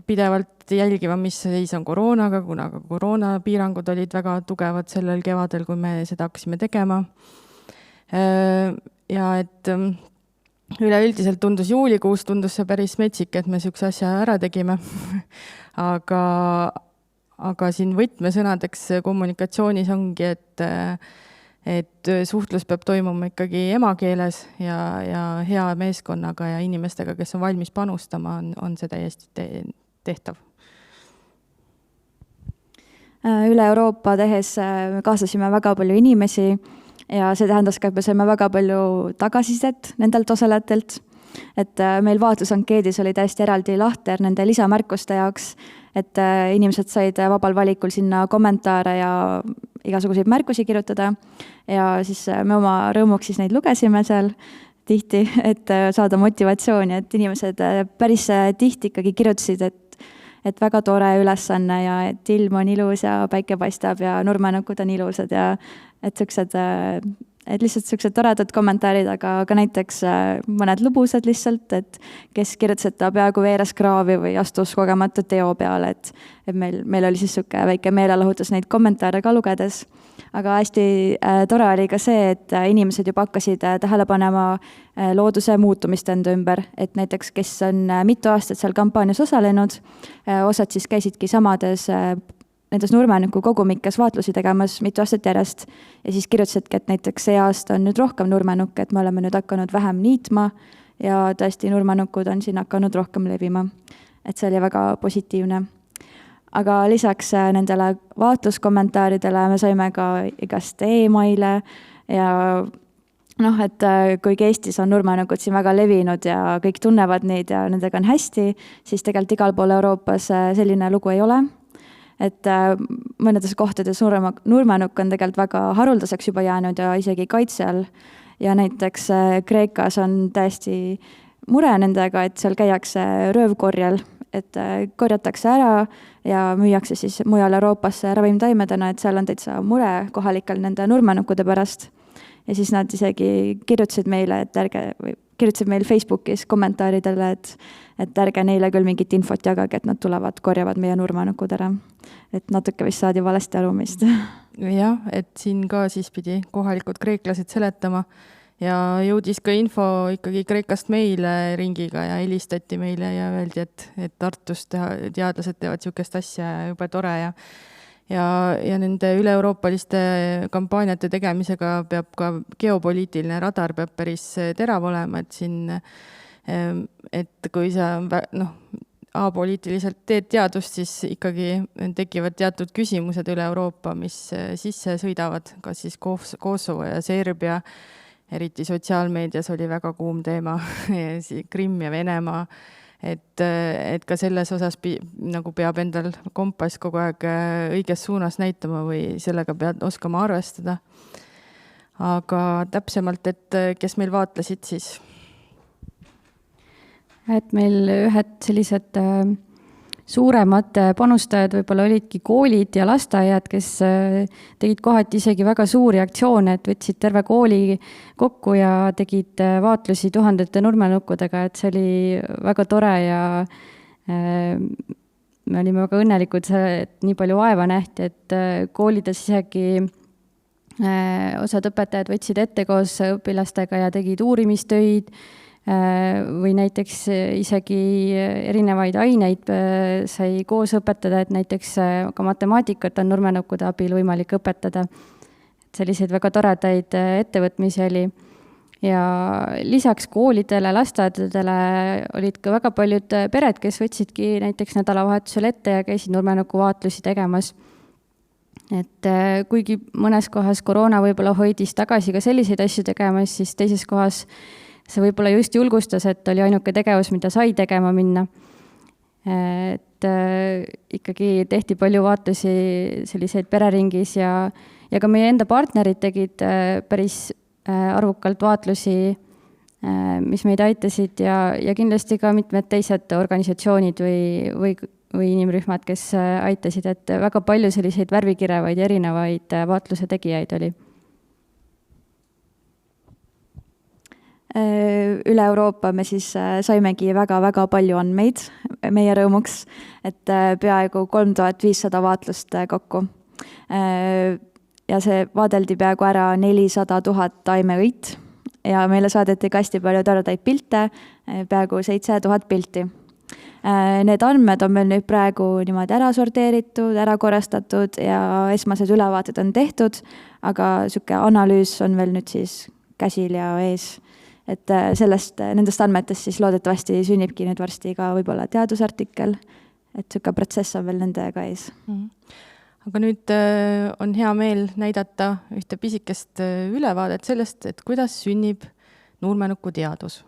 pidevalt jälgima, mis seis on koroonaga, kuna koroonapiirangud olid väga tugevad sellel kevadel, kui me seda hakkasime tegema. Ja et üleüldiselt juulikuus tundus see päris metsik, et me sihukese asja ära tegime. Aga siin võtmesõnadeks kommunikatsioonis ongi, et suhtlus peab toimuma ikkagi emakeeles ja hea meeskonnaga ja inimestega, kes on valmis panustama, on see täiesti tehtav. Üle Euroopa tehes me kaasasime väga palju inimesi ja see tähendas ka, et me saime väga palju tagasisidet nendelt osalejatelt. Et meil vaatlusankeedis oli täiesti eraldi lahter nende lisamärkuste jaoks, et inimesed said vabal valikul sinna kommentaare ja igasuguseid märkusi kirjutada ja siis me oma rõõmuks siis neid lugesime seal tihti, et saada motivatsiooni, et inimesed päris tihti ikkagi kirjutasid, et väga tore ülesanne ja et ilm on ilus ja päike paistab ja nurmenukud on ilusad ja et lihtsalt sellised toredad kommentaarid, aga ka näiteks mõned lubusad lihtsalt, et kes kirjutas, et ta peaaegu veeres kraavi või astus kogemata teo peale, et meil oli siis selline väike meelelahutus neid kommentaare ka lugedes. Aga hästi tore oli ka see, et inimesed juba hakkasid tähele panema looduse muutumist enda ümber, et näiteks kes on mitu aastat seal kampaanias osalenud, osad siis käisidki samades nendes nurmenuku kogumikes vaatlusi tegemas mitu aastat järjest ja siis kirjutasidki, et näiteks see aasta on nüüd rohkem nurmenukke, et me oleme nüüd hakanud vähem niitma ja tõesti nurmenukud on siin hakanud rohkem levima. Et see oli väga positiivne. Aga lisaks nendele vaatluskommentaaridele me saime ka igast e-maile ja et kuigi Eestis on nurmenukud siin väga levinud ja kõik tunnevad neid ja nendega on hästi, siis tegelikult igal pool Euroopas selline lugu ei ole. Et mõnedes kohtades nurmenukk on tegelikult väga haruldaseks juba jäänud ja isegi kaitse all. Ja näiteks Kreekas on täiesti mure nendega, et seal käiakse röövkorjel, et korjatakse ära ja müüakse siis mujal Euroopasse ravimtaimedena, et seal on täitsa mure kohalikel nende nurmenukkude pärast. Ja siis nad isegi kirjutasid meile, kirjutasid meil Facebookis kommentaaridele, et ärge neile küll mingit infot jagage, et nad tulevad, korjavad meie nurmenukud ära. Et natuke vist saadi valesti aru meist. Jah, et siin ka siis pidi kohalikud kreeklased seletama ja jõudis ka info ikkagi Kreekast meile ringiga ja helistati meile ja öeldi, et Tartus teadlased teevad sihukest asja ja jube tore ja nende üle-euroopaliste kampaaniate tegemisega peab ka geopoliitiline radar peab päris terav olema, et siin, et kui sa apoliitiliselt teed teadust, siis ikkagi tekivad teatud küsimused üle Euroopa, mis sisse sõidavad, kas siis Kosovo ja Serbia, eriti sotsiaalmeedias oli väga kuum teema, Krimm ja Venemaa, et ka selles osas nagu peab endal kompass kogu aeg õiges suunas näitama või sellega pead oskama arvestada. Aga täpsemalt, et kes meil vaatlesid siis? Et meil ühed sellised suuremad panustajad võib-olla olidki koolid ja lasteaiad, kes tegid kohati isegi väga suuri aktsioone, et võtsid terve kooli kokku ja tegid vaatlusi tuhandete nurmenukkudega, et see oli väga tore ja me olime väga õnnelikud, et nii palju vaeva nähti, et koolides isegi osad õpetajad võtsid ette koos õpilastega ja tegid uurimistöid, või näiteks isegi erinevaid aineid sai koos õpetada, et näiteks ka matemaatikat on nurmenukkude abil võimalik õpetada. Selliseid väga toredaid ettevõtmisi oli. Ja lisaks koolidele, lasteaedadele olid ka väga paljud pered, kes võtsidki näiteks nädalavahetusel ette ja käisid nurmenukku vaatlusi tegemas. Et kuigi mõnes kohas koroona võib-olla hoidis tagasi ka selliseid asju tegemas, siis teises kohas see võib-olla just julgustas, et oli ainuke tegevus, mida sai tegema minna. Et ikkagi tehti palju vaatlusi selliseid pereringis ja ka meie enda partnerid tegid päris arvukalt vaatlusi, mis meid aitasid ja kindlasti ka mitmed teised organisatsioonid või inimrühmad, kes aitasid, et väga palju selliseid värvikirevaid ja erinevaid vaatluse tegijaid oli. Üle Euroopa me siis saimegi väga-väga palju andmeid meie rõõmuks, et peaaegu 3500 vaatlust kokku. Ja see vaadeldi peaaegu ära 400 000 taimeõit ja meile saadeti ka hästi palju toredaid pilte, peaaegu 7000 pilti. Need andmed on meil nüüd praegu niimoodi ära sorteeritud, ära korrastatud ja esmased ülevaated on tehtud, aga selline analüüs on veel nüüd siis käsil ja ees. Et nendest andmetest siis loodetavasti sünnibki nüüd varsti ka võib-olla teadusartikkel, et selline protsess on veel nendega ees. Aga nüüd on hea meel näidata ühte pisikest ülevaadet sellest, et kuidas sünnib nurmenukku teadus.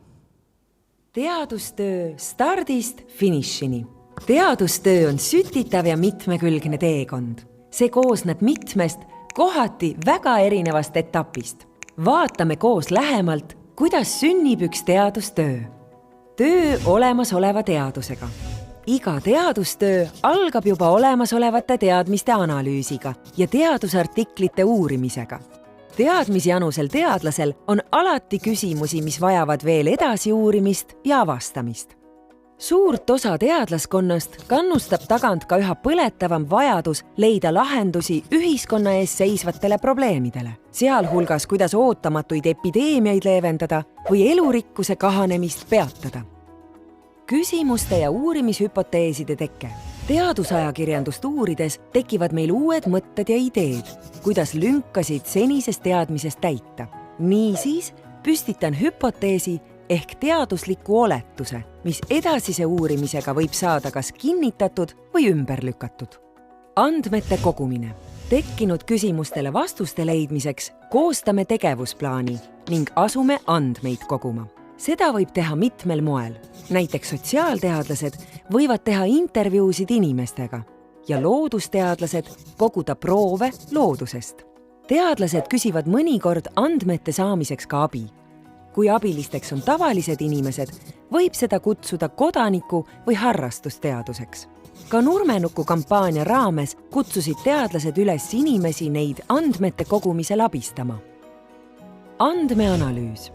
Teadustöö stardist finišini. Teadustöö on sütitav ja mitmekülgne teekond. See koosneb mitmest, kohati väga erinevast etapist. Vaatame koos lähemalt, kuidas sünnib üks teadustöö. Töö olemasoleva teadusega. Iga teadustöö algab juba olemasolevate teadmiste analüüsiga ja teadusartiklite uurimisega. Teadmisjanusel teadlasel on alati küsimusi, mis vajavad veel edasi uurimist ja avastamist. Suurt osa teadlaskonnast kannustab tagant ka üha põletavam vajadus leida lahendusi ühiskonna ees seisvatele probleemidele, sealhulgas kuidas ootamatuid epideemiaid leevendada või elurikkuse kahanemist peatada. Küsimuste ja uurimishüpoteeside tekke. Teadusajakirjandust uurides tekivad meil uued mõtted ja ideed, kuidas lünkasid senisest teadmisest täita. Niisiis püstitan hüpoteesi ehk teadusliku oletuse, mis edasise uurimisega võib saada kas kinnitatud või ümber lükatud. Andmete kogumine. Tekkinud küsimustele vastuste leidmiseks koostame tegevusplaani ning asume andmeid koguma. Seda võib teha mitmel moel. Näiteks sotsiaalteadlased võivad teha intervjuusid inimestega ja loodusteadlased koguda proove loodusest. Teadlased küsivad mõnikord andmete saamiseks ka abi. Kui abilisteks on tavalised inimesed, võib seda kutsuda kodaniku või harrastusteaduseks. Ka nurmenukku kampaania raames kutsusid teadlased üles inimesi neid andmete kogumisel abistama. Andmeanalüüs.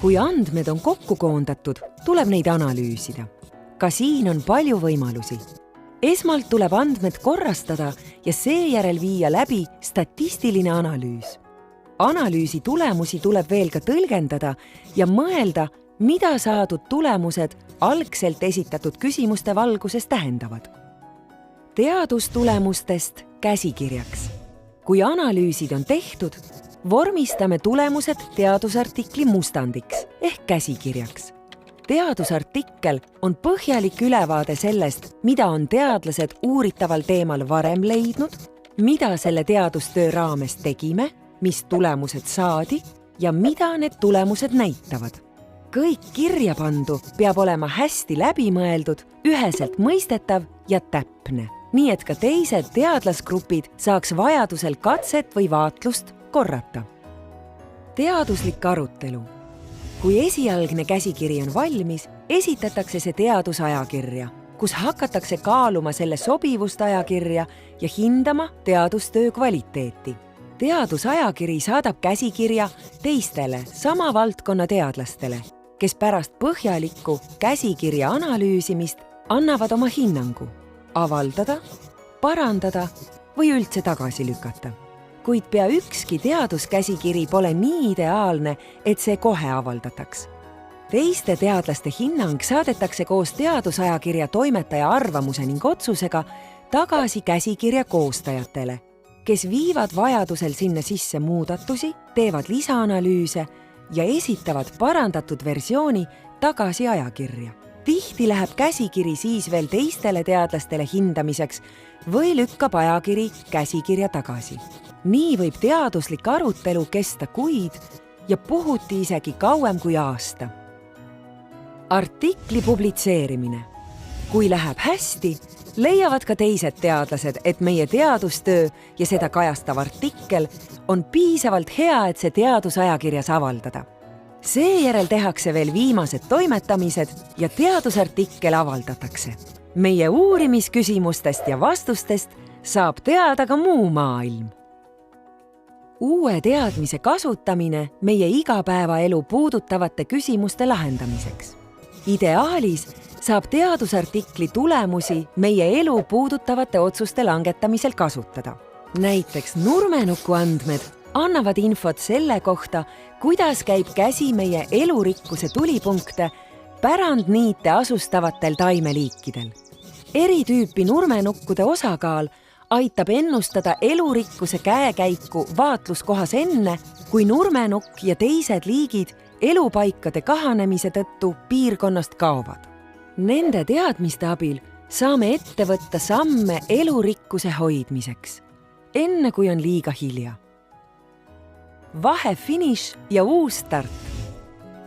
Kui andmed on kokku koondatud, tuleb neid analüüsida. Ka siin on palju võimalusi. Esmalt tuleb andmed korrastada ja seejärel viia läbi statistiline analüüs. Analüüsi tulemusi tuleb veel ka tõlgendada ja mõelda, mida saadud tulemused algselt esitatud küsimuste valguses tähendavad. Teadustulemustest käsikirjaks. Kui analüüsid on tehtud, vormistame tulemused teadusartikli mustandiks ehk käsikirjaks. Teadusartikkel on põhjalik ülevaade sellest, mida on teadlased uuritaval teemal varem leidnud, mida selle teadustöö raames tegime, mis tulemused saadi ja mida need tulemused näitavad. Kõik kirja pandu peab olema hästi läbimõeldud, üheselt mõistetav ja täpne, nii et ka teised teadlasgrupid saaks vajadusel katset või vaatlust korrata. Teaduslik arutelu. Kui esialgne käsikiri on valmis, esitatakse see teadusajakirja, kus hakatakse kaaluma selle sobivust ajakirja ja hindama teadustöö kvaliteeti. Teadusajakiri saadab käsikirja teistele sama valdkonna teadlastele, kes pärast põhjalikku käsikirja analüüsimist annavad oma hinnangu, avaldada, parandada või üldse tagasi lükata. Kuid pea ükski teaduskäsikiri pole nii ideaalne, et see kohe avaldataks. Teiste teadlaste hinnang saadetakse koos teadusajakirja toimetaja arvamuse ning otsusega tagasi käsikirja koostajatele, kes viivad vajadusel sinna sisse muudatusi, teevad lisaanalüüse ja esitavad parandatud versiooni tagasi ajakirja. Tihti läheb käsikiri siis veel teistele teadlastele hindamiseks või lükkab ajakiri käsikirja tagasi. Nii võib teaduslik arutelu kesta kuid ja puhuti isegi kauem kui aasta. Artikli publitseerimine. Kui läheb hästi, leiavad ka teised teadlased, et meie teadustöö ja seda kajastav artikkel on piisavalt hea, et see teadusajakirjas avaldada. Seejärel tehakse veel viimased toimetamised ja teadusartikkel avaldatakse. Meie uurimisküsimustest ja vastustest saab teada ka muu maailm. Uue teadmise kasutamine meie igapäevaelu puudutavate küsimuste lahendamiseks. Ideaalis saab teadusartikli tulemusi meie elu puudutavate otsuste langetamisel kasutada. Näiteks nurmenuku andmed annavad infot selle kohta, kuidas käib käsi meie elurikkuse tulipunkte pärandniite asustavatel taimeliikidel. Eri tüüpi nurmenukkude osakaal aitab ennustada elurikkuse käekäiku vaatluskohas enne, kui nurmenukk ja teised liigid elupaikade kahanemise tõttu piirkonnast kaovad. Nende teadmiste abil saame ette võtta samme elurikkuse hoidmiseks, enne kui on liiga hilja. Vahefiniš ja uus start.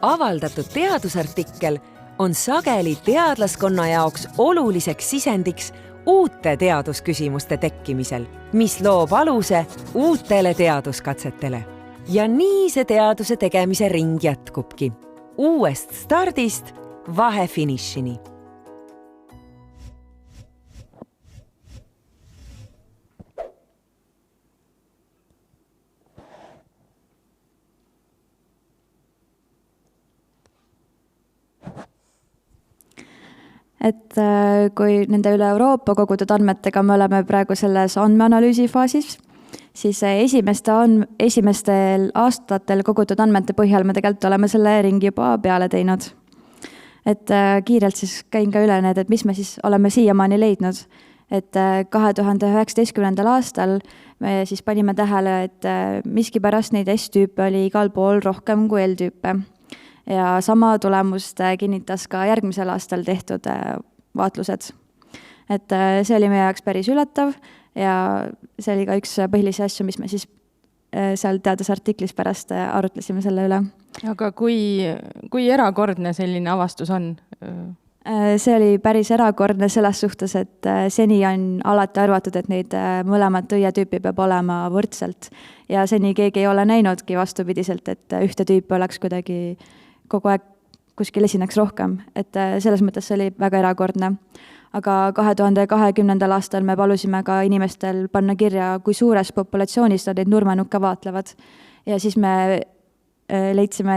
Avaldatud teadusartikkel on sageli teadlaskonna jaoks oluliseks sisendiks uute teadusküsimuste tekkimisel, mis loob aluse uutele teaduskatsetele. Ja nii see teaduse tegemise ring jätkubki. Uuest stardist vahefinišini. Et kui nende üle Euroopa kogutud andmetega me oleme praegu selles andmeanalüüsi faasis, siis esimestel aastatel kogutud andmete põhjal me tegelikult oleme selle ringi juba peale teinud. Et kiirelt siis käin ka üle need, et mis me siis oleme siiamaani leidnud. Et 2019. aastal me siis panime tähele, et miskipärast neid S-tüüpe oli igal pool rohkem kui L-tüüpe. Ja sama tulemust kinnitas ka järgmisel aastal tehtud vaatlused. Et see oli meie jaoks päris ületav ja see oli ka üks põhilisi asju, mis me siis seal teadusartiklis pärast arutlesime selle üle. Aga kui erakordne selline avastus on? See oli päris erakordne selles suhtes, et seni on alati arvatud, et neid mõlemat õietüüpi peab olema võrdselt. Ja seni keegi ei ole näinudki vastupidiselt, et ühte tüüpi oleks kuidagi kogu aeg kuskil esineks rohkem. Et selles mõttes see oli väga erakordne. Aga 2020. aastal me palusime ka inimestel panna kirja, kui suures populatsioonis nad neid nurmenukke vaatlevad. Ja siis me leidsime,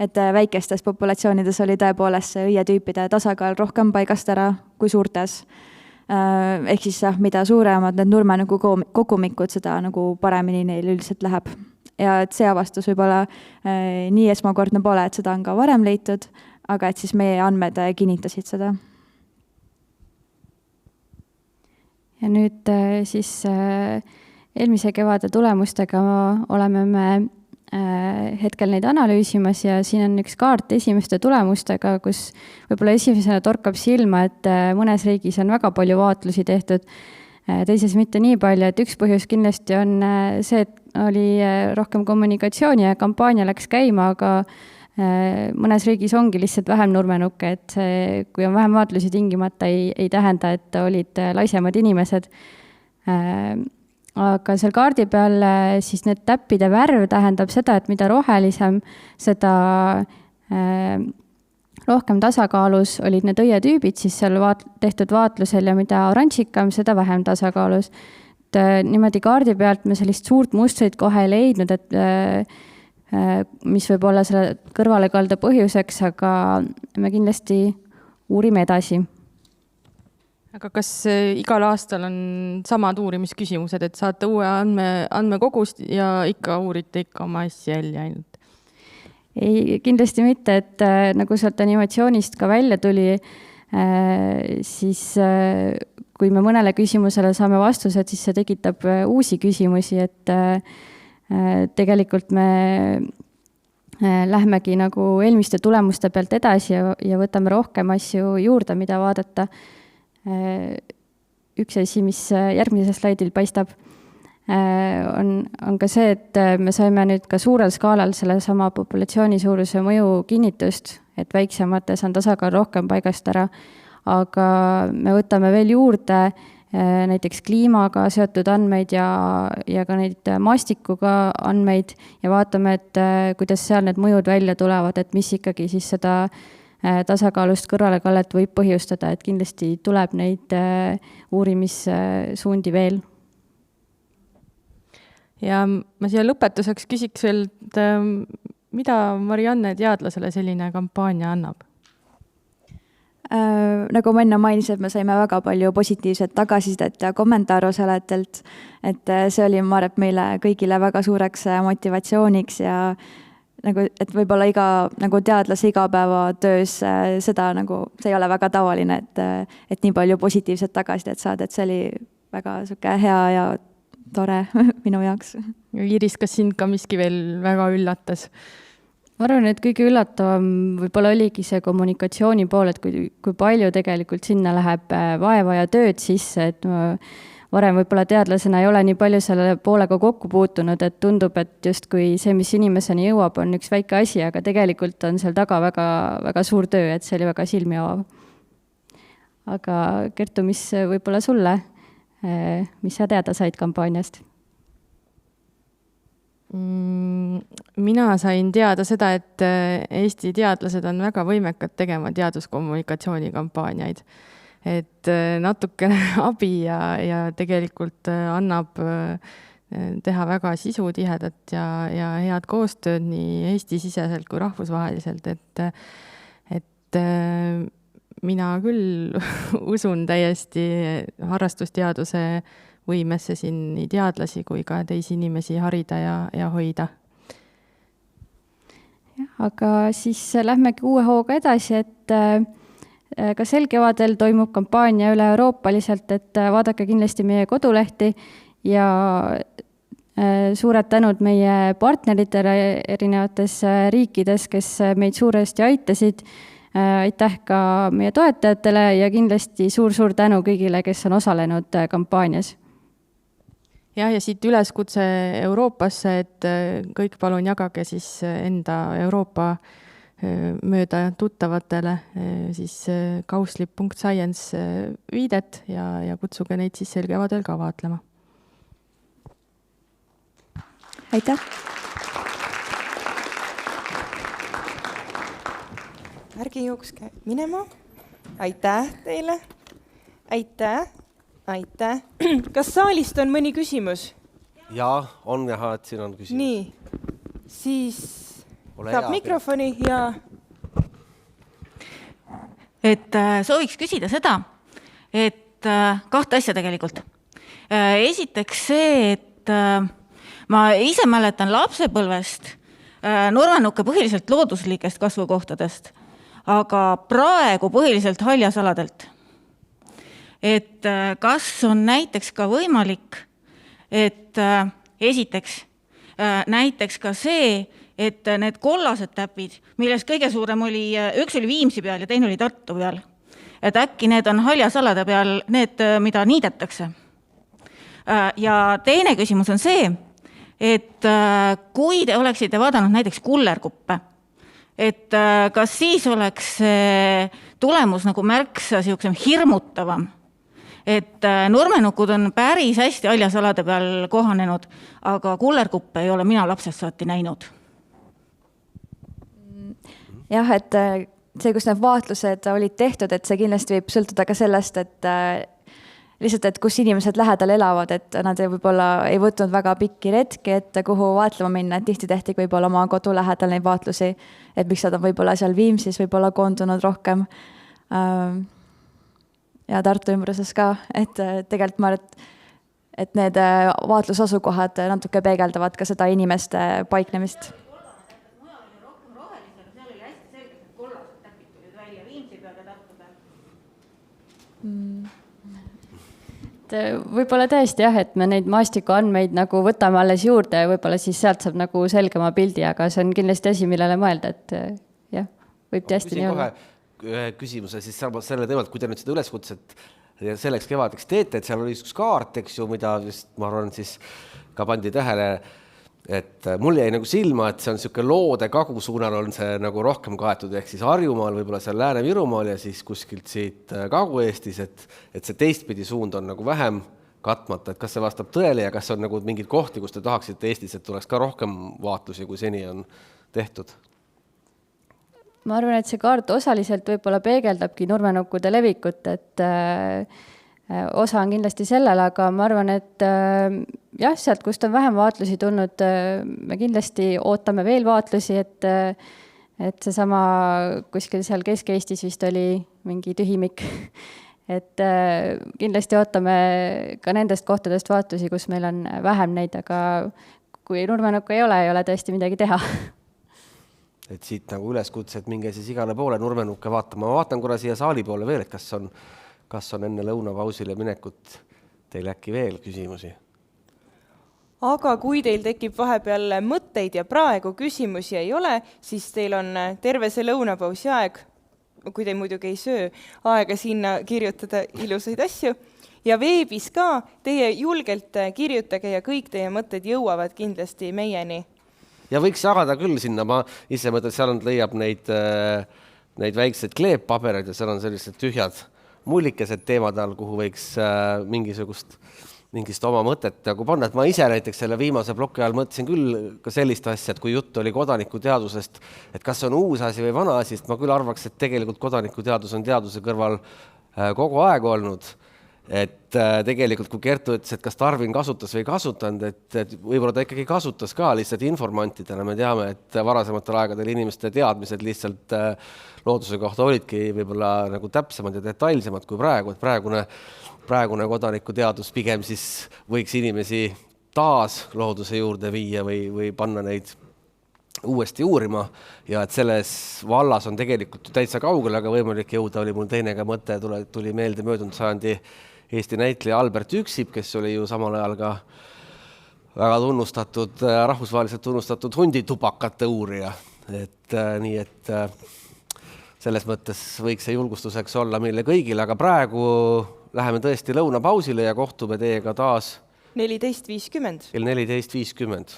et väikestes populatsioonides oli tõepoolest see õietüüpide tasakaal rohkem paigast ära kui suurtes. Ehk siis mida suuremad need nurmenuku kogumikud, seda nagu paremini neil üldiselt läheb. Ja et see avastus võib-olla nii esmakordne pole, et seda on ka varem leitud, aga et siis meie andmed kinnitasid seda. ja nüüd siis eelmise kevade tulemustega oleme me hetkel neid analüüsimas ja siin on üks kaart esimeste tulemustega, kus võib-olla esimesena torkab silma, et mõnes riigis on väga palju vaatlusi tehtud, teises mitte nii palju, et üks põhjus kindlasti on see, et oli rohkem kommunikatsiooni ja kampaania läks käima, aga mõnes riigis ongi lihtsalt vähem nurmenukke, et see, kui on vähem vaatlusi tingimata, ei tähenda, et olid laisemad inimesed. Aga seal kaardi peal siis need täppide värv tähendab seda, et mida rohelisem, seda rohkem tasakaalus olid need õietüübid, siis seal tehtud vaatlusel ja mida oranžikam, seda vähem tasakaalus. Niimoodi kaardi pealt me sellist suurt mustrit kohe ei leidnud, et mis võib olla selle kõrvalekalda põhjuseks, aga me kindlasti uurime edasi. Aga kas igal aastal on samad uurimisküsimused, et saate uue andmekogust ja ikka uurite ikka oma SCL-i ainult? Ei, kindlasti mitte, et nagu sealt animatsioonist ka välja tuli, siis kui me mõnele küsimusele saame vastused, siis see tekitab uusi küsimusi, et tegelikult me lähmegi nagu eelmiste tulemuste pealt edasi ja võtame rohkem asju juurde, mida vaadata. Üks asi, mis järgmisel slaidil paistab, on ka see, et me saime nüüd ka suurel skaalal selle sama populatsiooni suuruse mõju kinnitust, et väiksemates on tasakaal rohkem paigast ära, aga me võtame veel juurde näiteks kliimaga seotud andmeid ja ka neid maastikuga andmeid ja vaatame, et kuidas seal need mõjud välja tulevad, et mis ikkagi siis seda tasakaalust kõrvalekallet võib põhjustada, et kindlasti tuleb neid uurimissuundi veel. Ja ma siia lõpetuseks küsiks veel, et mida Marianne teadlasele selline kampaania annab? Nagu ma enne mainisin, et me saime väga palju positiivset tagasisidet ja kommentaare osalejatelt, et see oli, ma arvan, meile kõigile väga suureks motivatsiooniks ja nagu, et võib-olla iga nagu teadlase igapäevatöös seda nagu, see ei ole väga tavaline, et nii palju positiivset tagasisidet saada, et see oli väga hea ja tore minu jaoks. Iris, kas sind ka miski veel väga üllatas? Ma arvan, et kõige üllatavam võib-olla oligi see kommunikatsiooni pool, et kui palju tegelikult sinna läheb vaeva ja tööd sisse, et varem võib-olla teadlasena ei ole nii palju selle poolega kokku puutunud, et tundub, et justkui see, mis inimeseni jõuab, on üks väike asi, aga tegelikult on seal taga väga, väga suur töö, et see oli väga silmi avav. Aga Kertu, mis võib-olla sulle, mis sa teada said kampaaniast? Mina sain teada seda, et Eesti teadlased on väga võimekad tegema teaduskommunikatsioonikampaaniaid. Et natukene abi ja tegelikult annab teha väga sisutihedat ja head koostööd nii Eesti-siseselt kui rahvusvaheliselt, et mina küll usun täiesti harrastusteaduse võimesse siin nii teadlasi kui ka teisi inimesi harida ja hoida. Aga siis lähmegi uue hooga edasi, et ka sel kevadel toimub kampaania üle euroopaliselt, et vaadake kindlasti meie kodulehti ja suured tänud meie partneritele erinevates riikides, kes meid suuresti aitasid. Aitäh ka meie toetajatele ja kindlasti suur tänu kõigile, kes on osalenud kampaanias. Ja siit üleskutse Euroopasse, et kõik palun jagage siis enda Euroopa mööda tuttavatele siis kauslip.science viidet ja kutsuge neid siis sel kevadel ka vaatlema. Aitäh! Ärge jookske minema. Aitäh teile! Aitäh! Aitäh! Kas saalist on mõni küsimus? Jaa, on näha, et siin on küsimus. Nii, siis saab mikrofoni ja... Et sooviks küsida seda, et kahte asja tegelikult. Esiteks see, et ma ise mäletan lapsepõlvest nurmenukke põhiliselt looduslikest kasvukohtadest, aga praegu põhiliselt haljasaladelt. et kas on näiteks ka võimalik, et esiteks näiteks ka see, et need kollased täpid, millest kõige suurem oli, üks oli Viimsi peal ja teine oli Tartu peal, et äkki need on haljasalade peal need, mida niidetakse. Ja teine küsimus on see, et kui te oleksite vaadanud näiteks kullerkuppe, et kas siis oleks tulemus nagu märksa siuksem hirmutavam, et nurmenukud on päris hästi haljasalade peal kohanenud, aga kullerkuppe ei ole mina lapsest saati näinud. Jah, et see, kus need vaatlused olid tehtud, et see kindlasti võib sõltuda ka sellest, et lihtsalt, et kus inimesed lähedal elavad, et nad võib-olla ei võtnud väga pikki retki, et kuhu vaatlema minna, et tihti tehti võib-olla oma kodu lähedal neid vaatlusi, et miks nad on võib-olla seal Viimsis võib-olla koondunud rohkem ja Tartu ümbruses ka, et tegelikult ma arvan, et need vaatlusasukohad natuke peegeldavad ka seda inimeste paiknemist. Võib-olla tõesti jah, et me neid maastikuandmeid nagu võtame alles juurde ja võib-olla siis sealt saab nagu selgema pildi, aga see on kindlasti asi, millele mõelda, et jah, võib tõesti nii olla. Ühe küsimuse siis selle teemalt, kui te nüüd seda üleskutset selleks kevadeks teete, et seal oli üks kaart, eks ju, mida vist, ma arvan, siis ka pandi tähele, et mul jäi nagu silma, et see on niisugune loode kagusuunal on see nagu rohkem kaetud, ehk siis Harjumaal, võib-olla seal Lääne-Virumaal ja siis kuskilt siit Kagu-Eestis, et see teistpidi suund on nagu vähem katmata, et kas see vastab tõele ja kas on nagu mingid kohti, kus te tahaksite Eestis, et tuleks ka rohkem vaatlusi, kui seni on tehtud? Ma arvan, et see kaart osaliselt võib-olla peegeldabki nurmenukkude levikut, et osa on kindlasti sellel, aga ma arvan, et jah, sealt, kust on vähem vaatlusi tulnud, me kindlasti ootame veel vaatlusi, et seesama kuskil seal Kesk-Eestis vist oli mingi tühimik, et kindlasti ootame ka nendest kohtadest vaatlusi, kus meil on vähem neid, aga kui nurmenukku ei ole tõesti midagi teha. Et siit nagu üleskutse, et minge siis igale poole nurmenukke vaatama. Ma vaatan korra siia saali poole veel, et kas on enne lõunapausile minekut teil äkki veel küsimusi? Aga kui teil tekib vahepeal mõtteid ja praegu küsimusi ei ole, siis teil on terve see lõunapausi aeg, kui te muidugi ei söö, aega sinna kirjutada ilusaid asju. Ja veebis ka teie julgelt kirjutage ja kõik teie mõtted jõuavad kindlasti meieni. Ja võiks jagada küll sinna, ma ise mõtlen, seal leiab neid väikseid kleeppabereid ja seal on sellised tühjad mullikesed teemad all, kuhu võiks mingist oma mõtet nagu panna. Et ma ise näiteks selle viimase ploki ajal mõtlesin küll ka sellist asja, et kui jutt oli kodanikuteadusest, et kas on uus asi või vana asi, sest ma küll arvaks, et tegelikult kodanikuteadus on teaduse kõrval kogu aeg olnud. Et tegelikult, kui Kertu ütles, et kas Tarvin kasutas või kasutanud, et võib-olla ta ikkagi kasutas ka lihtsalt informantidena. Me teame, et varasematel aegadel inimeste teadmised lihtsalt looduse kohta olidki võib-olla nagu täpsemad ja detailsemad kui praegu. Et praegune kodanikuteadus pigem siis võiks inimesi taas looduse juurde viia või panna neid uuesti uurima ja et selles vallas on tegelikult täitsa kaugel, aga võimalik jõuda oli mul teine ka mõte, tuli meelde möödunud sajandi Eesti näitleja Albert Üksip, kes oli ju samal ajal ka väga tunnustatud, rahvusvaheliselt tunnustatud hunditupakate uurija. Nii et selles mõttes võiks see julgustuseks olla meile kõigile, aga praegu läheme tõesti lõunapausile ja kohtume teiega taas 14.50. Kell 14.50.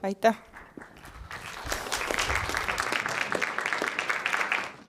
Aitäh!